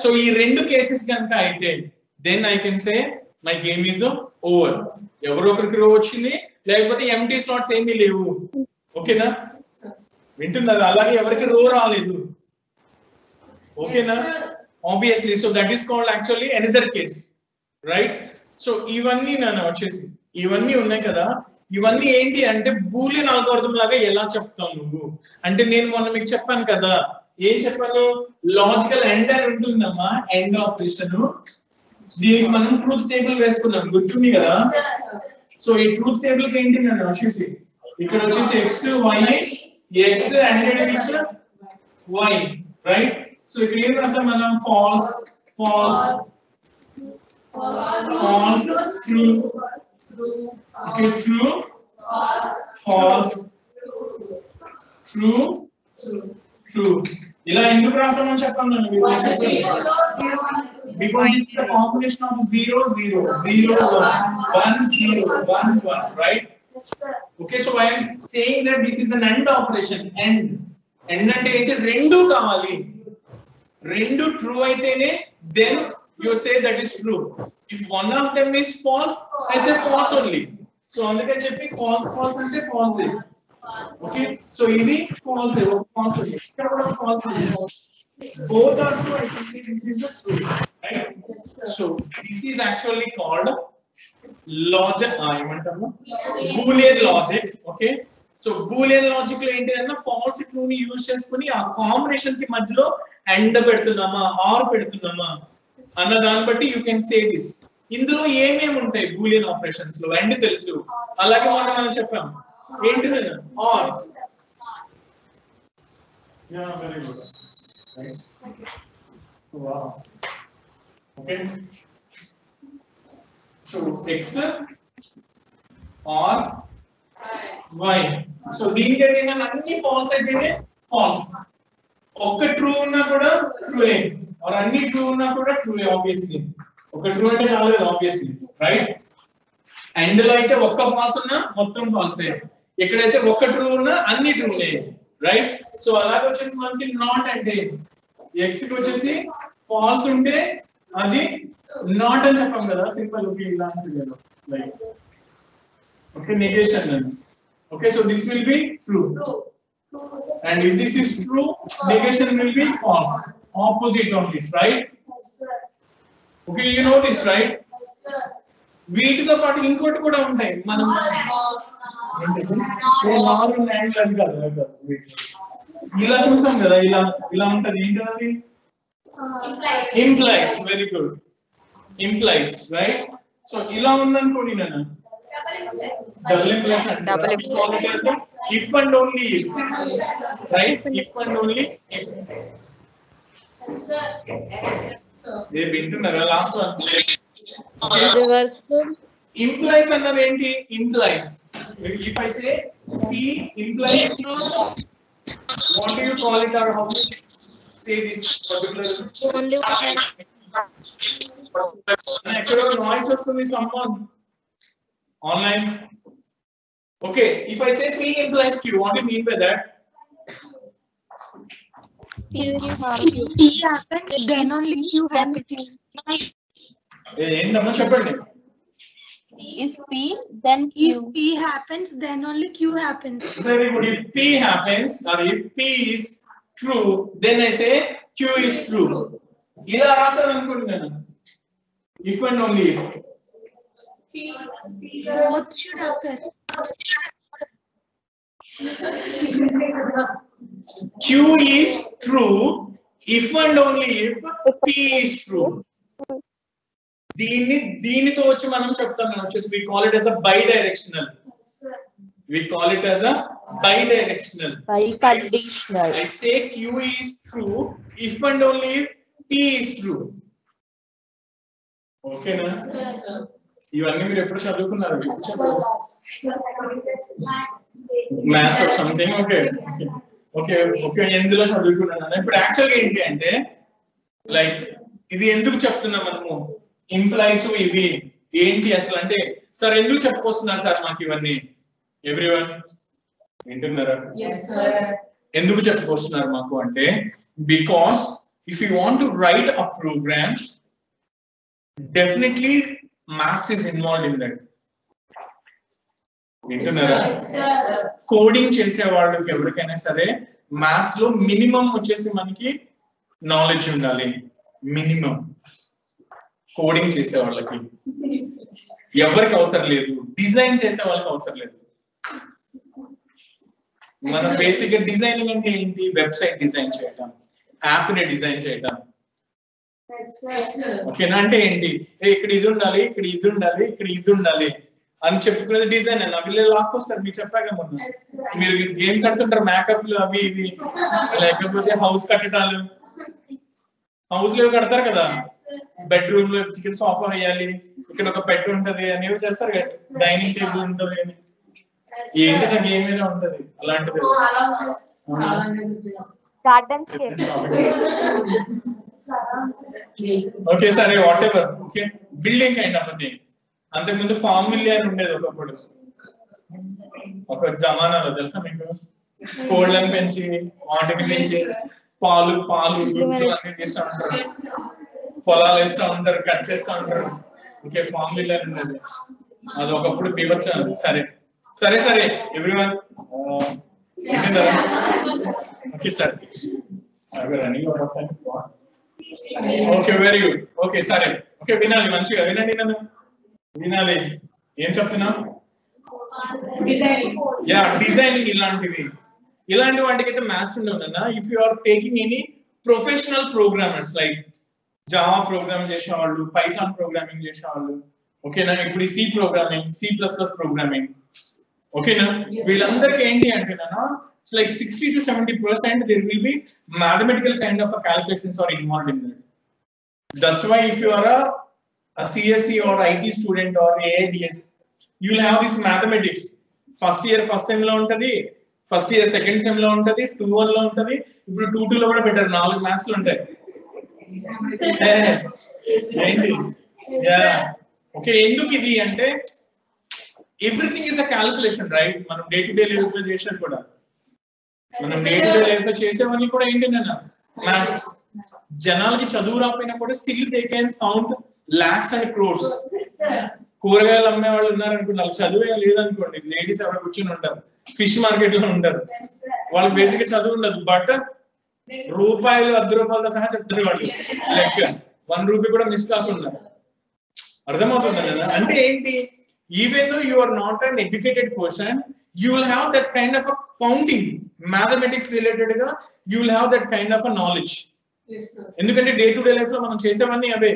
So ఈ 2 cases కనుక అయితే then I can say my game is over. ఎవరో ఒకరికి రో వచ్చింది, లేకపోతే ఎంటీ స్లాట్స్ ఏమీ లేవు. ఓకేనా, వింటున్నారు? అలాగే ఎవరికి రో రాలేదు. ఓకేనా, obviously. So that is called actually another case, right? So ఇవన్నీ నేను వచ్చేసి ఇవన్నీ ఉన్నాయి కదా, ఇవన్నీ ఏంటి అంటే బూలియన్ అల్గోరిథం లాగా ఎలా చెప్తావు నువ్వు అంటే, నేను మొన్న మీకు చెప్పాను కదా ఏం చెప్పాను లాజికల్ ఎండ్ అని ఉంటుందమ్మా ఎండ్ ఆపరేషన్ దీనికి మనం ట్రూత్ టేబుల్ వేసుకున్నాం గుర్తుంది కదా సో ఈ ట్రూత్ టేబుల్ కి ఏంటి నన్ను వచ్చేసి ఇక్కడ వచ్చేసి x y x ended with y right so ఇక్కడ ఏం రాసాం మనం false true okay true false true ఇలా ఎందుకు రాసామని చెప్పండి నన్ను మీరు చెప్పండి because this is a combination of 0 0 0 1 0 1 1 right okay so I am saying that this is an AND operation end అంటే ఏంటి రెండు కావాలి రెండు ట్రూ అయితేనే then you say that is true if one of them is false I say false only so అందుకని చెప్పి false అంటే false okay so ఇది false false ఇక్కడ కూడా false both are true I can say this is a true right so this is actually called logic boolean logic okay so boolean logic లో ఏంటంటే false true ని use చేసుకొని ఆ combination కి మధ్యలో and పెడుతున్నామా or పెడుతున్నామా అన్న దాన్ని బట్టి యూ కెన్ సే దిస్ ఇందులో ఏమేమి ఉంటాయి బూలియన్ ఆపరేషన్స్ లో అండ్ తెలుసు అలాగే మనం చెప్పాం ఏంటి or yeah very good right wow okay so x or y so దీనికి ఏంటంటే అన్ని ఫాల్స్ అయితేనే ఫాల్స్ ఒక్క ట్రూ ఉన్నా కూడా ట్రూ और అన్ని ట్రూ ఉన్నా కూడా ట్రూ ఆబ్వియస్లీ ఒక ట్రూ అంటే చాలు కదా ఆబ్వియస్లీ రైట్ అండ్ లో అయితే ఒక్క ఫాల్స్ ఉన్నా మొత్తం ఫాల్స్ ఎక్కడైతే ఒక్క ట్రూ ఉన్నా అన్ని ట్రూనే రైట్ సో అలాగే వచ్చేసి మనకి నాట్ అంటే x కి వచ్చేసి ఫాల్స్ ఉంటే అది నాట్ అని చెప్పాం కదా సింపుల్ ఓకే ఇలా ఉంటుంది కదా like okay negation okay so this will be true and if this is true negation will be false opposite on this right yes sir okay you know this right yes sir వీటితో పాటు ఇంకోటి కూడా ఉంటాయి మనం నార్ and అని కాదు ఇలా చూసాం కదా ఇలా ఉంటది ఏంటది implies very good implies right so ఇలా ఉందనుకోండి నేను double implies if and only if right if and only if they bintunara last one reversal implies annadi enti implies if I say p implies q what do you call it or how do you say this particular only ekkado noise vastundi someone online okay if I say p implies q what do you mean by that P happens then only Q happens. ఏంటమ్మా చెప్పండి if p then q If P happens then only Q happens. very good if p happens or if p is true then I say q is true ఇలా రాసాను అనుకోండి నేను if and only if Both should occur. q is true if and only if p is true దీనితో వచ్చి మనం చెప్తాం వచ్చేసి we call it as a bidirectional biconditional I say q is true if and only if p is true okay na ఇవన్నీ మీరు ఎప్పుడు చదువుకున్నారు maths or something okay okay okay ఎందులో చదువుకున్నాను ఇప్పుడు యాక్చువల్ గా ఏంటి అంటే లైక్ ఇది ఎందుకు చెప్తున్నాం మనము ఇంప్లాయిస్ ఇవి ఏంటి అసలు అంటే సార్ ఎందుకు చెప్పుకొస్తున్నారు సార్ మాకు ఇవన్నీ ఎవ్రీవన్ వింటున్నారా ఎందుకు చెప్పుకొస్తున్నారు మాకు అంటే because if you want to write a program definitely maths is involved in that వింటున్నారా కోడింగ్ చేసే వాళ్ళకి ఎవరికైనా సరే మ్యాథ్స్ లో మినిమం వచ్చేసి మనకి నాలెడ్జ్ ఉండాలి మినిమం కోడింగ్ చేసే వాళ్ళకి ఎవరికి అవసరం లేదు డిజైన్ చేసే వాళ్ళకి అవసరం లేదు మనం బేసిక్ గా డిజైనింగ్ అంటే ఏంటి వెబ్సైట్ డిజైన్ చేయడం యాప్ ని డిజైన్ చేయడం. ఓకేనా? అంటే ఏంటి, ఇక్కడ ఇది ఉండాలి, ఇక్కడ ఇది ఉండాలి, ఇక్కడ ఇది ఉండాలి అని చెప్పుకునేది డిజైన్. నా పిల్లలు లాక్కొస్తారు, మీకు చెప్పాక మొన్న. మీరు గేమ్స్ ఆడుతుంటారు, మేకప్లు అవి ఇవి, లేకపోతే హౌస్ కట్టడాలు, హౌస్ లో కడతారు కదా, బెడ్రూమ్ లో చికెన్ సోఫా వేయాలి, ఇక్కడ ఒక పెట్ ఉంటది అనేవి చేస్తారు కదా, డైనింగ్ టేబుల్ ఉంటది అని. ఏంటంటే గేమ్ మీద ఉంటది అలాంటిది. ఓకే సరే, what ever. Okay, building kind of thing. అంతకుముందు ఫార్ములా అని ఉండేది ఒకప్పుడు, ఒక జమానాలో, తెలుసా మీకు? కోళ్ళని పెంచి, వాటిని పెంచి పాలు గుడ్లు అన్ని తీస్తూ ఉంటారు, పొలాలు వేస్తూ ఉంటారు, కట్ చేస్తూ ఉంటారు. ఓకే, ఫార్ములా అని ఉండేది, అది ఒకప్పుడు బీభత్సం. సరే సరే సరే everyone, okay sir, running out of time. Okay, very good. Okay సరే, ఓకే వినాలి, మంచిగా వినండి, నన్ను వినాలి. ఏం చెప్తున్నా? Yeah, designing. ఇలాంటి వాటికైతే మ్యాథ్స్ ఉండవునా. If you are taking any professional programmers like Java program చేసేవాళ్ళు, పైథాన్ ప్రోగ్రామింగ్ చేసేవాళ్ళు, ఓకేనా, ఇప్పుడు సి ప్రోగ్రామింగ్, C++ ప్రోగ్రామింగ్, ఓకేనా, వీళ్ళందరికీ ఏంటి అంటే it's like 60 to 70% there will be mathematical kind of a calculations are involved in that. That's why if you are a CSE or IT student or AIDS, you will have this mathematics. First year first sem lo untadi, first year second sem lo untadi, 2-1 lo untadi, ఇప్పుడు 2-2 లో కూడా పెట్టారు, 4 maths లు ఉంటాయి. ఏంటి? Yeah, okay. ఎందుకు ఇది అంటే everything is a calculation, right? మనం డే టు డే లైఫ్ లో చేసేది కూడా, మనం డే టు డే లైఫ్ లో చేసేవన్నీ కూడా ఏంటన్నా మ్యాథ్స్. జనాలకి చదువు రాకపోయినా కూడా still they can count lakhs and crores. కూరగాయలు అమ్మే వాళ్ళు ఉన్నారనుకున్నారు, చదువే లేదనుకోండి, లేడీస్ ఎవరు కూర్చొని ఉంటారు, ఫిష్ మార్కెట్ లో ఉంటారు, వాళ్ళకి బేసిక్ చదువు ఉండదు, బట్ రూపాయలు 10 రూపాయలతో సహా చెప్తారు వాళ్ళు, లెక్క 1 రూపీ కూడా మిస్ కాకుండా. అర్థమవుతుంది కదా? అంటే ఏంటి, even though you are not an educated person, you will have that kind of a counting, mathematics related ga you will have that kind of a knowledge. Yes sir. ఎందుకంటే day to day life లో మనం చేసేవన్నీ అవే,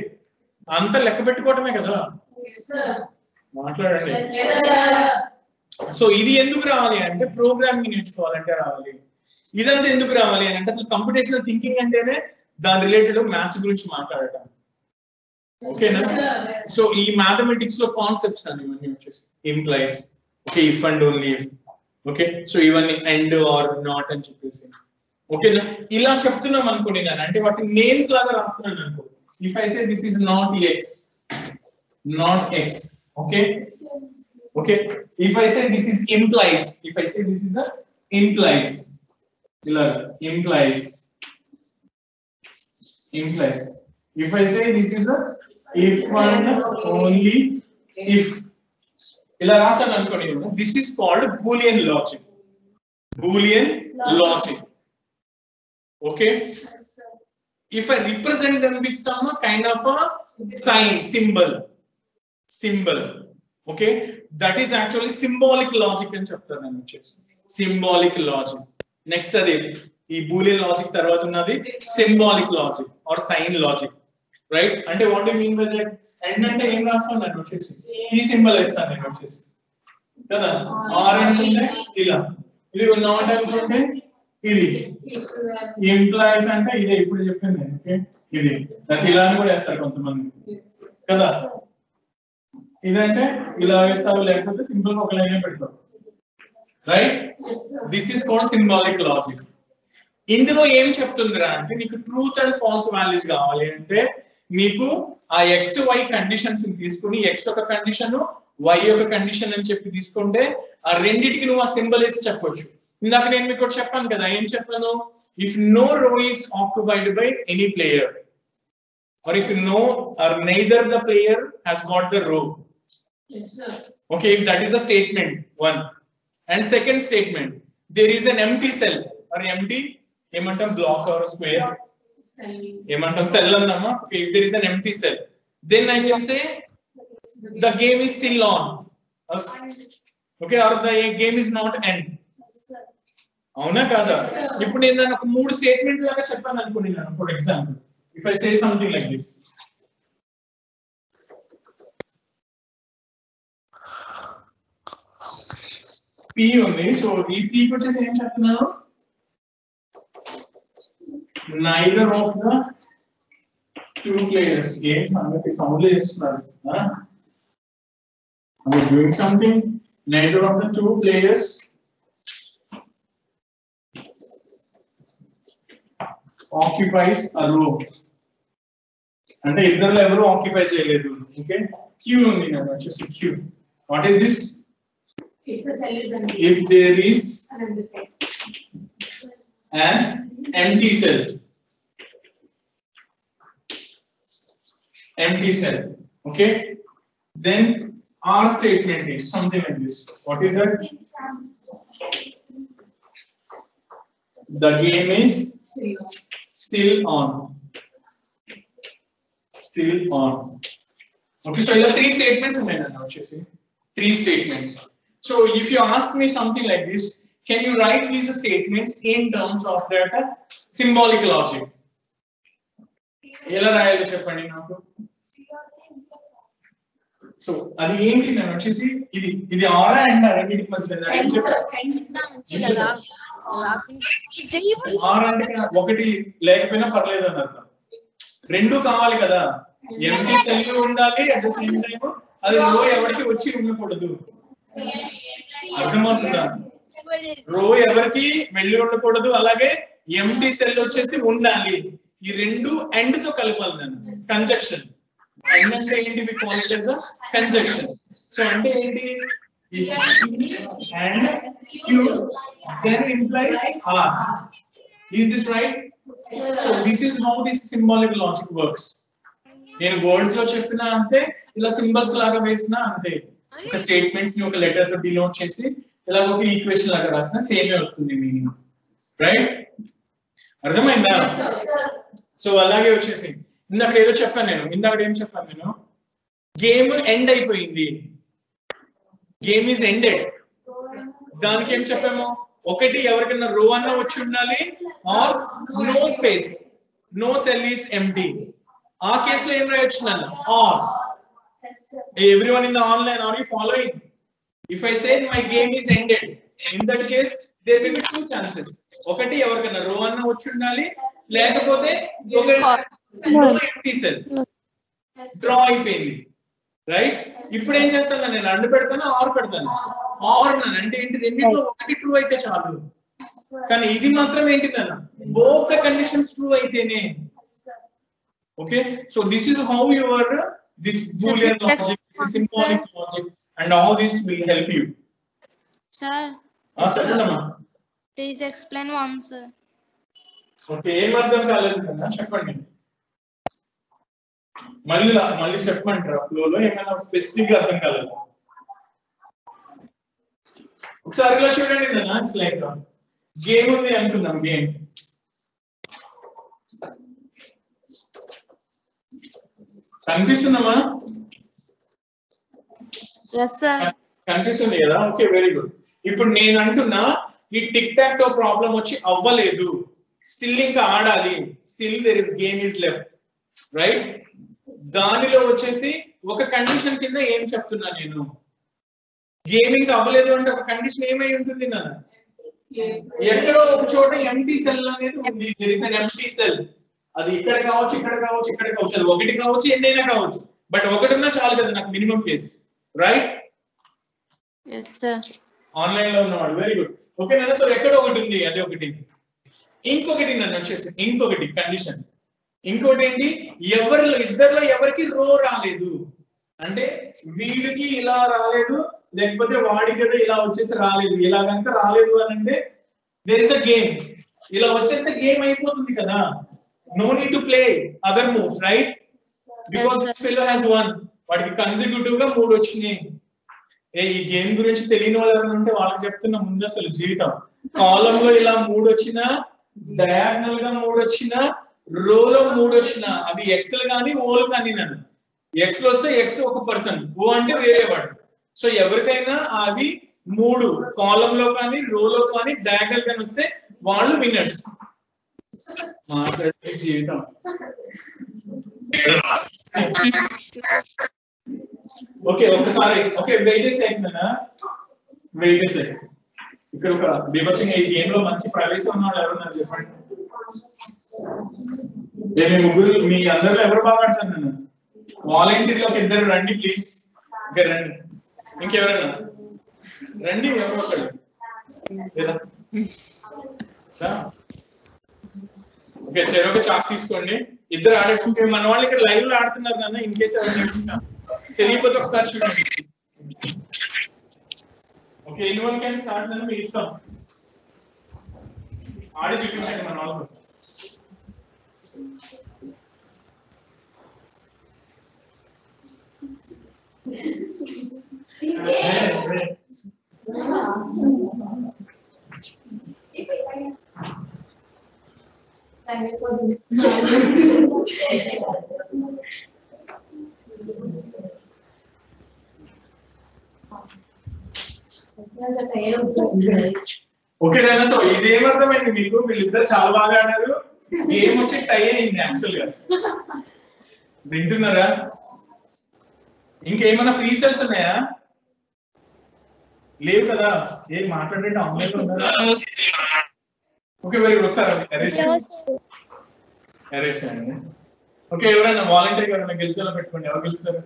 అంత లెక్క పెట్టుకోవటమే కదా. Yes sir. మాట్లాడండి. So ఇది ఎందుకు రావాలి అంటే ప్రోగ్రామింగ్ నేర్చుకోవాలంటే రావాలి. ఇదంతా ఎందుకు రావాలి అని అంటే అసలు కంప్యూటేషనల్ థింకింగ్ అంటేనే దాని రిలేటెడ్ మ్యాథ్స్ గురించి మాట్లాడటం. ఓకేనా? సో ఈ మ్యాథమెటిక్స్ లో కాన్సెప్ట్స్ అన్ని ఇవన్నీ వచ్చేసి implies, okay, if and only if, okay, so ఇవన్నీ అండ్ ఆర్ నాట్ అని చెప్పేసి, ఓకేనా, ఇలా చెప్తున్నాం అనుకోండి. నేను అంటే వాటి నేమ్స్ లాగా రాస్తున్నాను అనుకో. If I say this is not X, okay, okay. If I say this is implies, if I say this is a implies, ఇలా implies. If I say this is a if and only if, ఇలా రాసాను అనుకోండి, this is called Boolean logic. Okay, if I represent them with some kind of a sign, symbol, okay, that is actually symbolic logic అని చెప్తాను నేను వచ్చేసి. Symbolic logic. Next అది ఈ Boolean logic తర్వాత ఉన్నది symbolic logic or sign logic, right? అంటే what you mean by that? And అంటే ఏం రాస్తాను నేను వచ్చేసి, ఈ సింబల్ వేస్తాను నేను వచ్చేసి కదా. ఆర్ అంటే ఇలా, ఇది నాట్ అనుకుంటే ఇది, ఎంప్లాయీస్ అంటే ఇదే ఇప్పుడు చెప్పింది, ఓకే, ఇది ఇలా అని కూడా వేస్తారు కొంతమంది కదా. ఇదంటే ఇలా వేస్తారు, లేకపోతే సింపుల్ ఒక లైన్ పెడతారు, right? This is called symbolic logic. ఇందులో ఏం చెప్తుందిరా అంటే నీకు ట్రూత్ అండ్ ఫాల్స్ వాల్యూస్ కావాలి అంటే నీకు ఆ ఎక్స్ వై కండిషన్స్ తీసుకుని ఎక్స్ ఒక కండిషన్ వై ఒక కండిషన్ అని చెప్పి తీసుకుంటే ఆ రెండింటికి నువ్వు ఆ సింబల్ వేసి చెప్పొచ్చు. ఇందాక నేను మీకు చెప్పాను కదా, ఏం చెప్పాను? If no row is occupied by any player or if no or neither the player has got the row. Yes sir. Okay, if that is a statement one. And second statement, there is an empty cell or empty emantam block or square emantam cell andama. Okay, if there is an empty cell, then I can say the game is still on, okay, or the game is not end. అవునా కాదా? ఇప్పుడు నేను దాన్ని ఒక 3 statement లాగా చెప్పాను అనుకున్నాను. For example if I say something like this, P ఉంది. సో ఈ P కి వచ్చేసి ఏం చెప్తున్నాను, neither of the two players. Game సంగతి సౌండ్ చేస్తున్నారు. I'm doing something. Neither of the two players occupies a row. అంటే ఇద్దరు ఎవరు ఆక్యుపై చేయలేదు. ఓకే, Q ఉంది కదా, వచ్చేసి Q. What is this? If the cell is empty. If there is an empty cell. Empty cell. Okay. Then our statement is something like this. What is that? The game is still on. Still on. Okay. So there are 3 statements in now. 3 statements. So if you ask me something like this, can you write these statements in terms of that symbolic logic? ఎలా రాయాలి చెప్పండి నాకు. So అది ఏంటి నేను వచ్చేసి ఇది ఆరా and రెండింటికి మధ్యలో ఏం చెప్పారు? ఆర్ అంటే ఒకటి లేకపోయినా పర్లేదు అని అర్థం. 2 కావాలి కదా, ఎంటీ సెల్ ఉండాలి, అట్ ద సేమ్ టైం అది రో ఎవరికి వచ్చి ఉండకూడదు. అర్థమవుతుందా? రో ఎవరికి వెళ్ళి ఉండకూడదు, అలాగే ఎంటీ సెల్ వచ్చేసి ఉండాలి. ఈ 2 ఎండ్ తో కలపాలి నేను. కంజంక్షన్. ఎండ్ అంటే ఏంటి? We call it as a conjunction. So అంటే ఏంటి? and Q then implies R. Is this right? So this is how this symbolic logic works. నేను వర్డ్స్ లో చెప్పినా అంతే, ఇలా సింబల్స్ లాగా వేసినా అంతే. ఒక స్టేట్మెంట్స్ ని ఒక లెటర్ తో డినోట్ చేసి ఇలా ఒక ఈక్వేషన్ లాగా రాసినా సేమే వస్తుంది మీనింగ్. రైట్? అర్థమైందా? సో అలాగే వచ్చేసి ఇందాక ఏదో చెప్పాను నేను. ఇందాక ఏం చెప్పాను నేను? గేమ్ ఎండ్ అయిపోయింది. Game is ended. దానికి ఏం చెప్పాము? ఒకటి ఎవరికైనా రో అన్న వచ్చి ఉండాలి, or no space, no cell is empty. ఆ కేసులో ఏం రాయొచ్చు నన్ను? Or. Everyone in the online, are you following? If I say my game is ended, in that case there will be 2 chances. ఒకటి ఎవరికైనా రో అన్న వచ్చి ఉండాలి, లేకపోతే ఒక ఎంప్టీ సెల్ డ్రా అయిపోయింది. రైట్? ఇప్పుడు ఏం చేస్తాను నేను? రెండు పెడతాను, ఆర్ పెడతాను. ఆర్ నన్ను అంటే ఏంటి? రెండిట్లో ఒకటి ట్రూ అయితే చాలు. కానీ ఇది మాత్రం ఏంటి నన్ను? బోత్ ద కండిషన్స్ ట్రూ అయితేనే. Okay, so this is how your this Boolean logic, this symbolic logic, and all this will help you. Sir, చెప్పండమ్మా. please explain once. ఓకే, ఏం అర్థం కాలేదు కదా చెప్పండి. మళ్ళీ చెప్పమంటారా? ఫ్లోలో ఏమైనా స్పెసిఫిక్ గా అర్థం కాలేదు? ఒకసారి ఇలా చూడండి కదా. ఇట్స్ లైక్ గేమ్ ఉంది అనుకుందాం. గేమ్ కనిపిస్తుందమ్మా? Yes sir. కనిపిస్తుంది కదా? Okay, very good. ఇప్పుడు నేను అంటున్నా ఈ టిక్ టాక్ టో ప్రాబ్లం వచ్చి అవ్వలేదు, స్టిల్ ఇంకా ఆడాలి, still there is game is left. Right? దానిలో వచ్చేసి ఒక కండిషన్ కింద ఏం చెప్తున్నా నేను? గేమింగ్ అవ్వలేదు అంటే ఒక కండిషన్ ఏమై ఉంటుంది నాన్న? ఎక్కడో ఒక చోట ఎంటీ సెల్ అనేది ఉంది. There is an empty cell. అది ఇక్కడ కావచ్చు, ఇక్కడ కావచ్చు, ఇక్కడ కావచ్చు, అది ఒకటి కావచ్చు, ఎన్నైనా కావచ్చు, బట్ ఒకటి ఉన్నా చాలు కదా నాకు minimum case. Right? Yes sir. Online లో ఉన్నవాడు వెరీ గుడ్. ఓకే నాన్న. సో ఎక్కడ ఒకటి ఉంది, అది ఒకటి. ఇంకొకటి నన్ను వచ్చేసి ఇంకొకటి కండిషన్. ఇంకోటి ఏంటి? ఇద్దరిలో ఎవరికి రో రాలేదు అంటే వీడికి ఇలా రాలేదు, లేకపోతే వాడికి ఇలా వచ్చేసి రాలేదు. ఇలా కనుక రాలేదు అని అంటే దేర్ ఇస్ అ గేమ్. ఇలా వచ్చేస్తే గేమ్ అయిపోతుంది కదా. No need to play other moves, right? Because this fellow has won. వాడికి కన్సిక్యూటివ్ గా 3 వచ్చినాయి. ఈ గేమ్ గురించి తెలియని వాళ్ళు ఎవరైనా ఉంటే వాళ్ళకి చెప్తున్నా ముందు అసలు జీవితం. కాలం లో ఇలా 3 వచ్చినా, డయాగ్నల్ గా 3 వచ్చినా, రోలో 3 వచ్చినా, అవి ఎక్స్ఎల్ కానీ ఓలు కానీ నన్ను ఎక్స్ లో వస్తే ఎక్స్ ఒక పర్సన్, ఓ అంటే వేరే వాడు. సో ఎవరికైనా అవి మూడు కాలం లో కానీ రోలో కానీ డయాగనల్ కానీ వస్తే వాళ్ళు విన్నర్స్. మాట్లాడే జీవితం. ఓకే ఒకసారి okay wait second wait second. ఇక్కడ ఒక వివచ్చంగా ఈ గేమ్ లో మంచి ప్రవేశం ఉన్న వాళ్ళు ఎవరున్నారు చెప్పండి. మీ ముగ్గురు మీ అందరిలో ఎవరు బాగా ఆడుతున్నారు? వాలంటీర్ ఒక ఇద్దరు రండి ప్లీజ్. ఇంకా రండి. ఇంకెవరన్నా రండి. ఎవరు ఒకళ్ళు ఓకే చెరొక చాక్ తీసుకోండి. ఇద్దరు ఆడుకుంటే మన వాళ్ళు ఇక్కడ లైవ్ లో ఆడుతున్నారు కన్నా ఇన్ కేసు ఎవరైనా తెలియకపోతే ఒకసారి చూడండి. ఓకే ఎనీవన్ కెన్ స్టార్ట్ అని మీ ఇష్టం. ఆడి చూపించండి మన వాళ్ళకి వస్తాం. ఓకేనా? సో ఇదేమర్థమైంది మీకు? వీళ్ళిద్దరు చాలా బాగా ఆడారు. గేమ్ వచ్చి టై అయింది యాక్చువల్ గా. వింటున్నారా? ఇంకేమైనా ఫ్రీ సెల్స్ ఉన్నాయా? లేవు కదా. ఏం మాట్లాడే ఆన్లైన్ లో ఉన్నారా? Okay very good. ఒకసారి అరేంజ్ చేయండి. ఓకే ఎవరైనా వాలంటీర్ ఎవరైనా గెలిచేలా పెట్టుకోండి. ఎవరు గెలుస్తారు?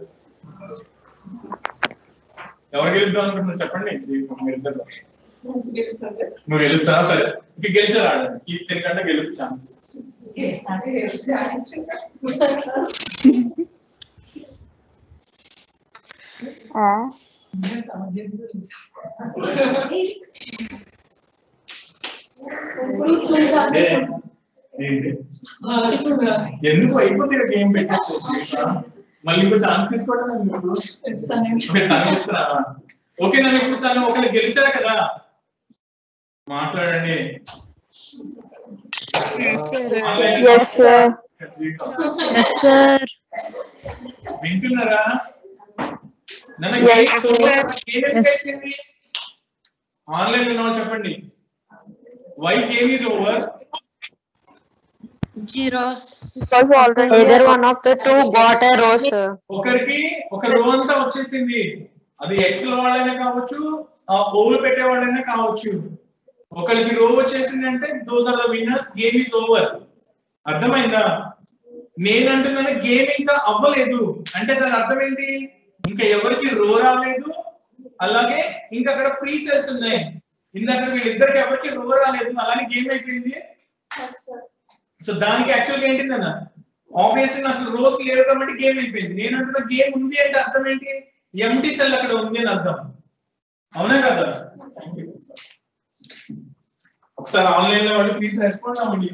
ఎవరు గెలుద్దాం అనుకుంటున్నారు చెప్పండి. నువ్వు గెలుస్తావా? సరే ఓకే గెలిచేలా ఆడండి. ఈ తినకంటే గెలుపు ఛాన్స్. ఎందుకు అయిపోతే గేమ్ పెట్టేస్తా మళ్ళీ ఇంకో ఛాన్స్ తీసుకోవడం ఇస్తారా? ఓకే నన్ను ఇప్పుడు తను ఒకరు గెలిచారు కదా మాట్లాడండి. వింటున్నారా? ఆన్లైన్ లో చెప్పండి. Why game is over? Either one of the two got a row, sir. ఒకరికి ఒక రో అంతా వచ్చేసింది. అది ఎక్సెల్ వాళ్ళైనా కావచ్చు, ఓవర్ పెట్టే వాళ్ళైనా కావచ్చు. ఒకరికి రో వచ్చేసింది అంటే those are the winners. Game is over. అర్థమైందా? నేను అంటున్నాను గేమ్ ఇంకా అవ్వలేదు అంటే దాని అర్థం ఏంటి? ఇంకా ఎవరికి రో రాలేదు. అలాగే ఇంకా అక్కడ ఫ్రీ సెల్స్ ఉన్నాయి. ఇందాక వీళ్ళిద్దరికి ఎవరికి రో రాలేదు. అలాగే గేమ్ అయిపోయింది. సో దానికి యాక్చువల్గా ఏంటిదన్న ఆబ్వియస్లీ నాకు రోస్ లేవు కాబట్టి గేమ్ అయిపోయింది. నేను అంటున్నా గేమ్ ఉంది అంటే అర్థం ఏంటి? ఎంటీ సెల్ అక్కడ ఉంది అని అర్థం. అవునా కదా? ఒకసారి ఆన్లైన్ లో వాళ్ళు ప్లీజ్ రెస్పాండ్ అవ్వండి.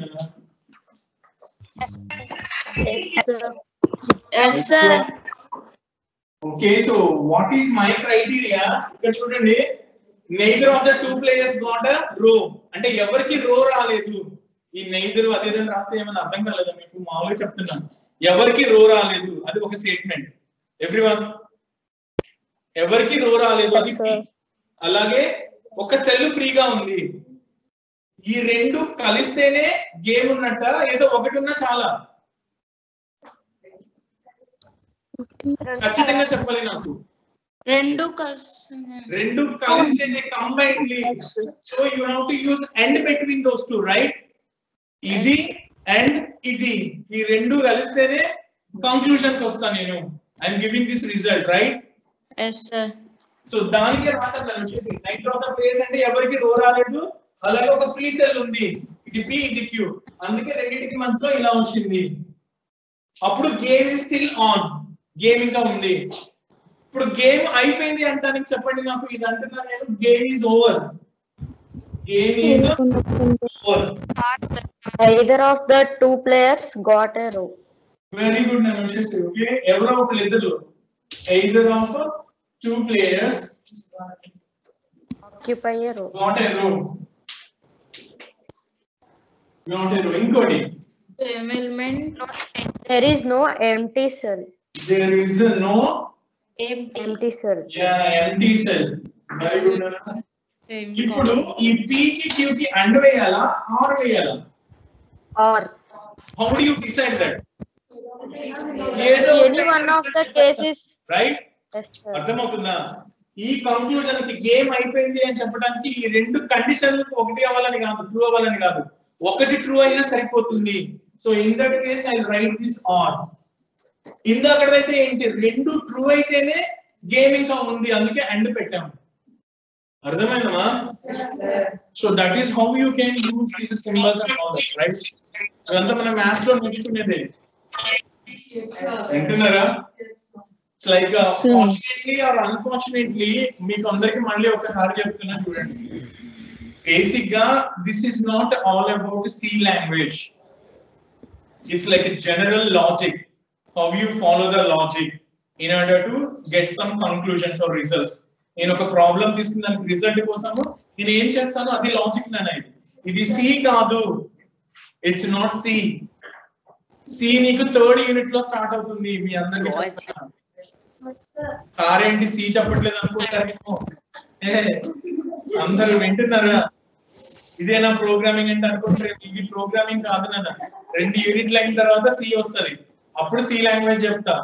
Okay so what is my criteria? ఇక్కడ చూడండి. neither of the two players got a row అంటే ఎవరికి రో రాలేదు. ఈ నెయిదర్ అదేదని రాస్తే ఏమైనా అర్థం కాలేదా మీకు? మామూలుగా చెప్తున్నాను. ఎవరికి రో రాలేదు అది ఒక స్టేట్మెంట్. ఎవ్రీవన్ ఎవరికి రో రాలేదు అది. అలాగే ఒక సెల్ ఫ్రీగా ఉంది. ఈ రెండు కలిస్తేనే గేమ్ ఉన్నట్ట ఏదో ఒకటి ఉన్నా చాలా? ఖచ్చితంగా చెప్పాలి నాకు. రెండు కలిస్తేనే combinedly. So you have to use and between those two right. ఇది అండ్ ఇది ఈ రెండు కలిస్తేనే కంక్లూజన్ కి వస్తాను నేను. I'm giving this result right. So దానికి రాసాను నేను వచ్చేసి నైట్ ఆఫ్ ద ప్లేస్ అంటే ఎవరికి రో రాలేదు. అలాగే ఒక ఫ్రీ సెల్ ఉంది. ఇది పి ఇది క్యూ. అందుకే రెండింటికి మధ్యలో ఇలా వచ్చింది. అప్పుడు game is still on. Game ఇంకా ఉంది. ఇప్పుడు గేమ్ అయిపోయింది అంటానికి చెప్పండి నాకు. ఇది అంటున్నా నేను game is over. Game is over. Either of the two players got a row. Very good, Nanushis. Okay. Evro iddru. Either of two players occupy a row. Got a row. Inkodi. There is no empty cell. There is no empty cell. Yeah, empty cell. Very good. ఇప్పుడు ఈ p కి q కి and వేయాలా or వేయాలా? Or. How do you decide that? ఏదో any one of the cases, right? అర్థమవుతుందా? ఈ conclusion కి గేమ్ అయిపోయింది అని చెప్పడానికి ఈ రెండు కండిషన్లు ఒకటి అవ్వాలని కాదు, ట్రూ అవ్వాలని కాదు, ఒకటి ట్రూ అయినా సరిపోతుంది. So in that case I write this or. ఇందాకడైతే ఏంటి, రెండు ట్రూ అయితేనే గేమ్ ఇంకా ఉంది, అందుకే అండ్ పెట్టాము. అర్థమైందమ్మా? So that is how you can use these symbols and all that, right? అదంతా మనం మ్యాథ్స్ లో నేర్చుకునేదే. వింటున్నారా? It's like fortunately or unfortunately మీకు అందరికి మళ్ళీ ఒకసారి చెప్తున్నా చూడండి. బేసిక్ గా this is not all about C language. It's like general logic, how you follow the logic in order to get some conclusions or results. నేను ఒక ప్రాబ్లం తీసుకున్న దానికి రిజల్ట్ కోసము నేను ఏం చేస్తాను, అది లాజిక్ అనేది. ఇది సి కాదు, ఇట్స్ నాట్ సి. సి నీకు థర్డ్ యూనిట్ లో స్టార్ట్ అవుతుంది. మీ అందరికి సార్ ఏంటి సి చెప్పట్లేదు అనుకుంటారేమో. అందరూ వింటున్నారా? ఇదేనా ప్రోగ్రామింగ్ అంటే అనుకుంటారు. ఇది ప్రోగ్రామింగ్ కాదు నాన్న. 2 యూనిట్లు అయిన తర్వాత సి వస్తుంది, అప్పుడు సి లాంగ్వేజ్ చెప్తా.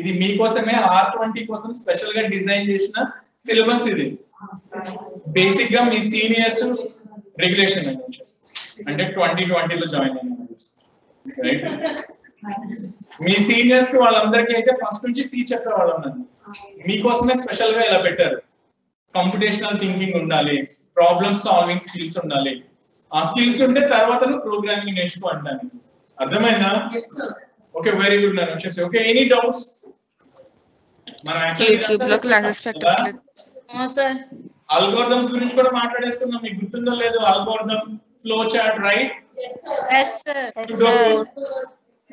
ఇది మీకోసమే R20 కోసం స్పెషల్ గా డిజైన్ చేసిన సిలబస్. ఇది బేసిక్ గా మీ సీనియర్స్ రెగ్యులేషన్ అంటే 2020 లో జాయిన్ అయిన రైట్. మీ సీనియర్స్ కి వాళ్ళందరికీ అయితే ఫస్ట్ నుంచి సి చెప్పేవాళ్ళం నన్ను. మీకోసమే స్పెషల్ గా ఇలా పెట్టారు. కంప్యూటేషనల్ థింకింగ్ ఉండాలి, ప్రాబ్లమ్ సాల్వింగ్ స్కిల్స్ ఉండాలి. ఆ స్కిల్స్ ఉంటే తర్వాత ప్రోగ్రామింగ్ నేర్చుకో అంటాను. అర్థమైందా? Okay, very good. నేను వచ్చేసి ఓకే. Any doubts? మనం అల్గోరిథమ్స్ గురించి కూడా మాట్లాడేసుకున్నాం. మీకు గుర్తుందో లేదు? Algorithm, flow chart, right?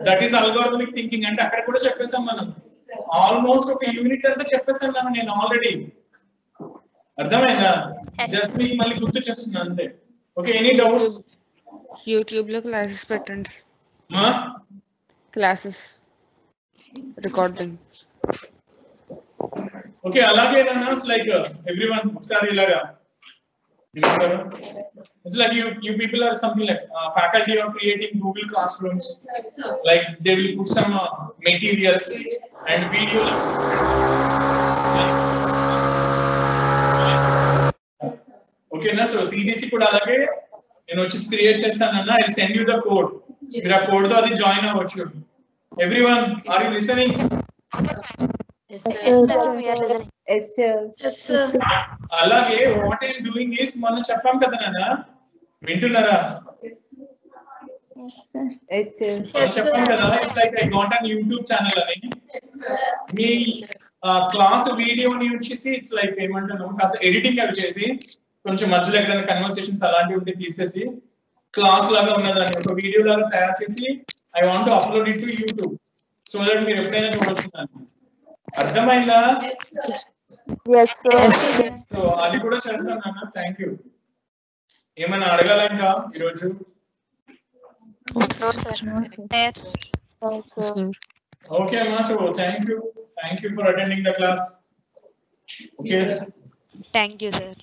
That is algorithmic thinking. అంటే అక్కడ కూడా చెప్పేసాం మనం. ఆల్మోస్ట్ ఒక యూనిట్ అంతా చెప్పేసాను నేను ఆల్రెడీ. అర్థమైందా? జస్ట్ మీకు మళ్ళీ గుర్తు చేస్తున్నా అంతే. Okay, any doubts? యూట్యూబ్ లో క్లాసెస్ పెట్టండి. Classes recording. ఓకే, అలాగే ఇట్స్ లైక్ ఎవ్రీవన్ ఒకసారి ఇలాగా it's like you people are something like faculty are creating Google Classrooms, like they will put some materials and videos. Okay na? So CDC kuda alage nenu vachi create chestanu. I'll send you the code. Meer aa code tho adi join avvachu. Everyone, are you listening? Yes sir, we are listening. Yes sir. అలాగే what I am doing is మనం చెప్పాం కదా నాన్న, వింటున్నారా? చెప్పాం కదా, it's like I got an YouTube channel అని. మీ class వీడియోని వచ్చేసి ఇట్స్ లైక్ ఏమంటాను, కాస్త ఎడిటింగ్ అవి చేసి కొంచెం మధ్యలో ఎక్కడైనా కన్వర్సేషన్స్ అలాంటివి ఉంటే తీసేసి క్లాస్ లాగా ఉన్నదాన్ని ఒక వీడియో లాగా తయారు చేసి I want to upload it to YouTube so that మీరు ఎప్పుడైనా చూడొచ్చు. అర్థమైందా? సో అది కూడా చేస్తాను నాన్న. Thank you. ఏమైనా అడగాల ఇంకా ఈరోజు? ఓకే అమ్మా. So thank you for attending the class. Okay, thank you sir.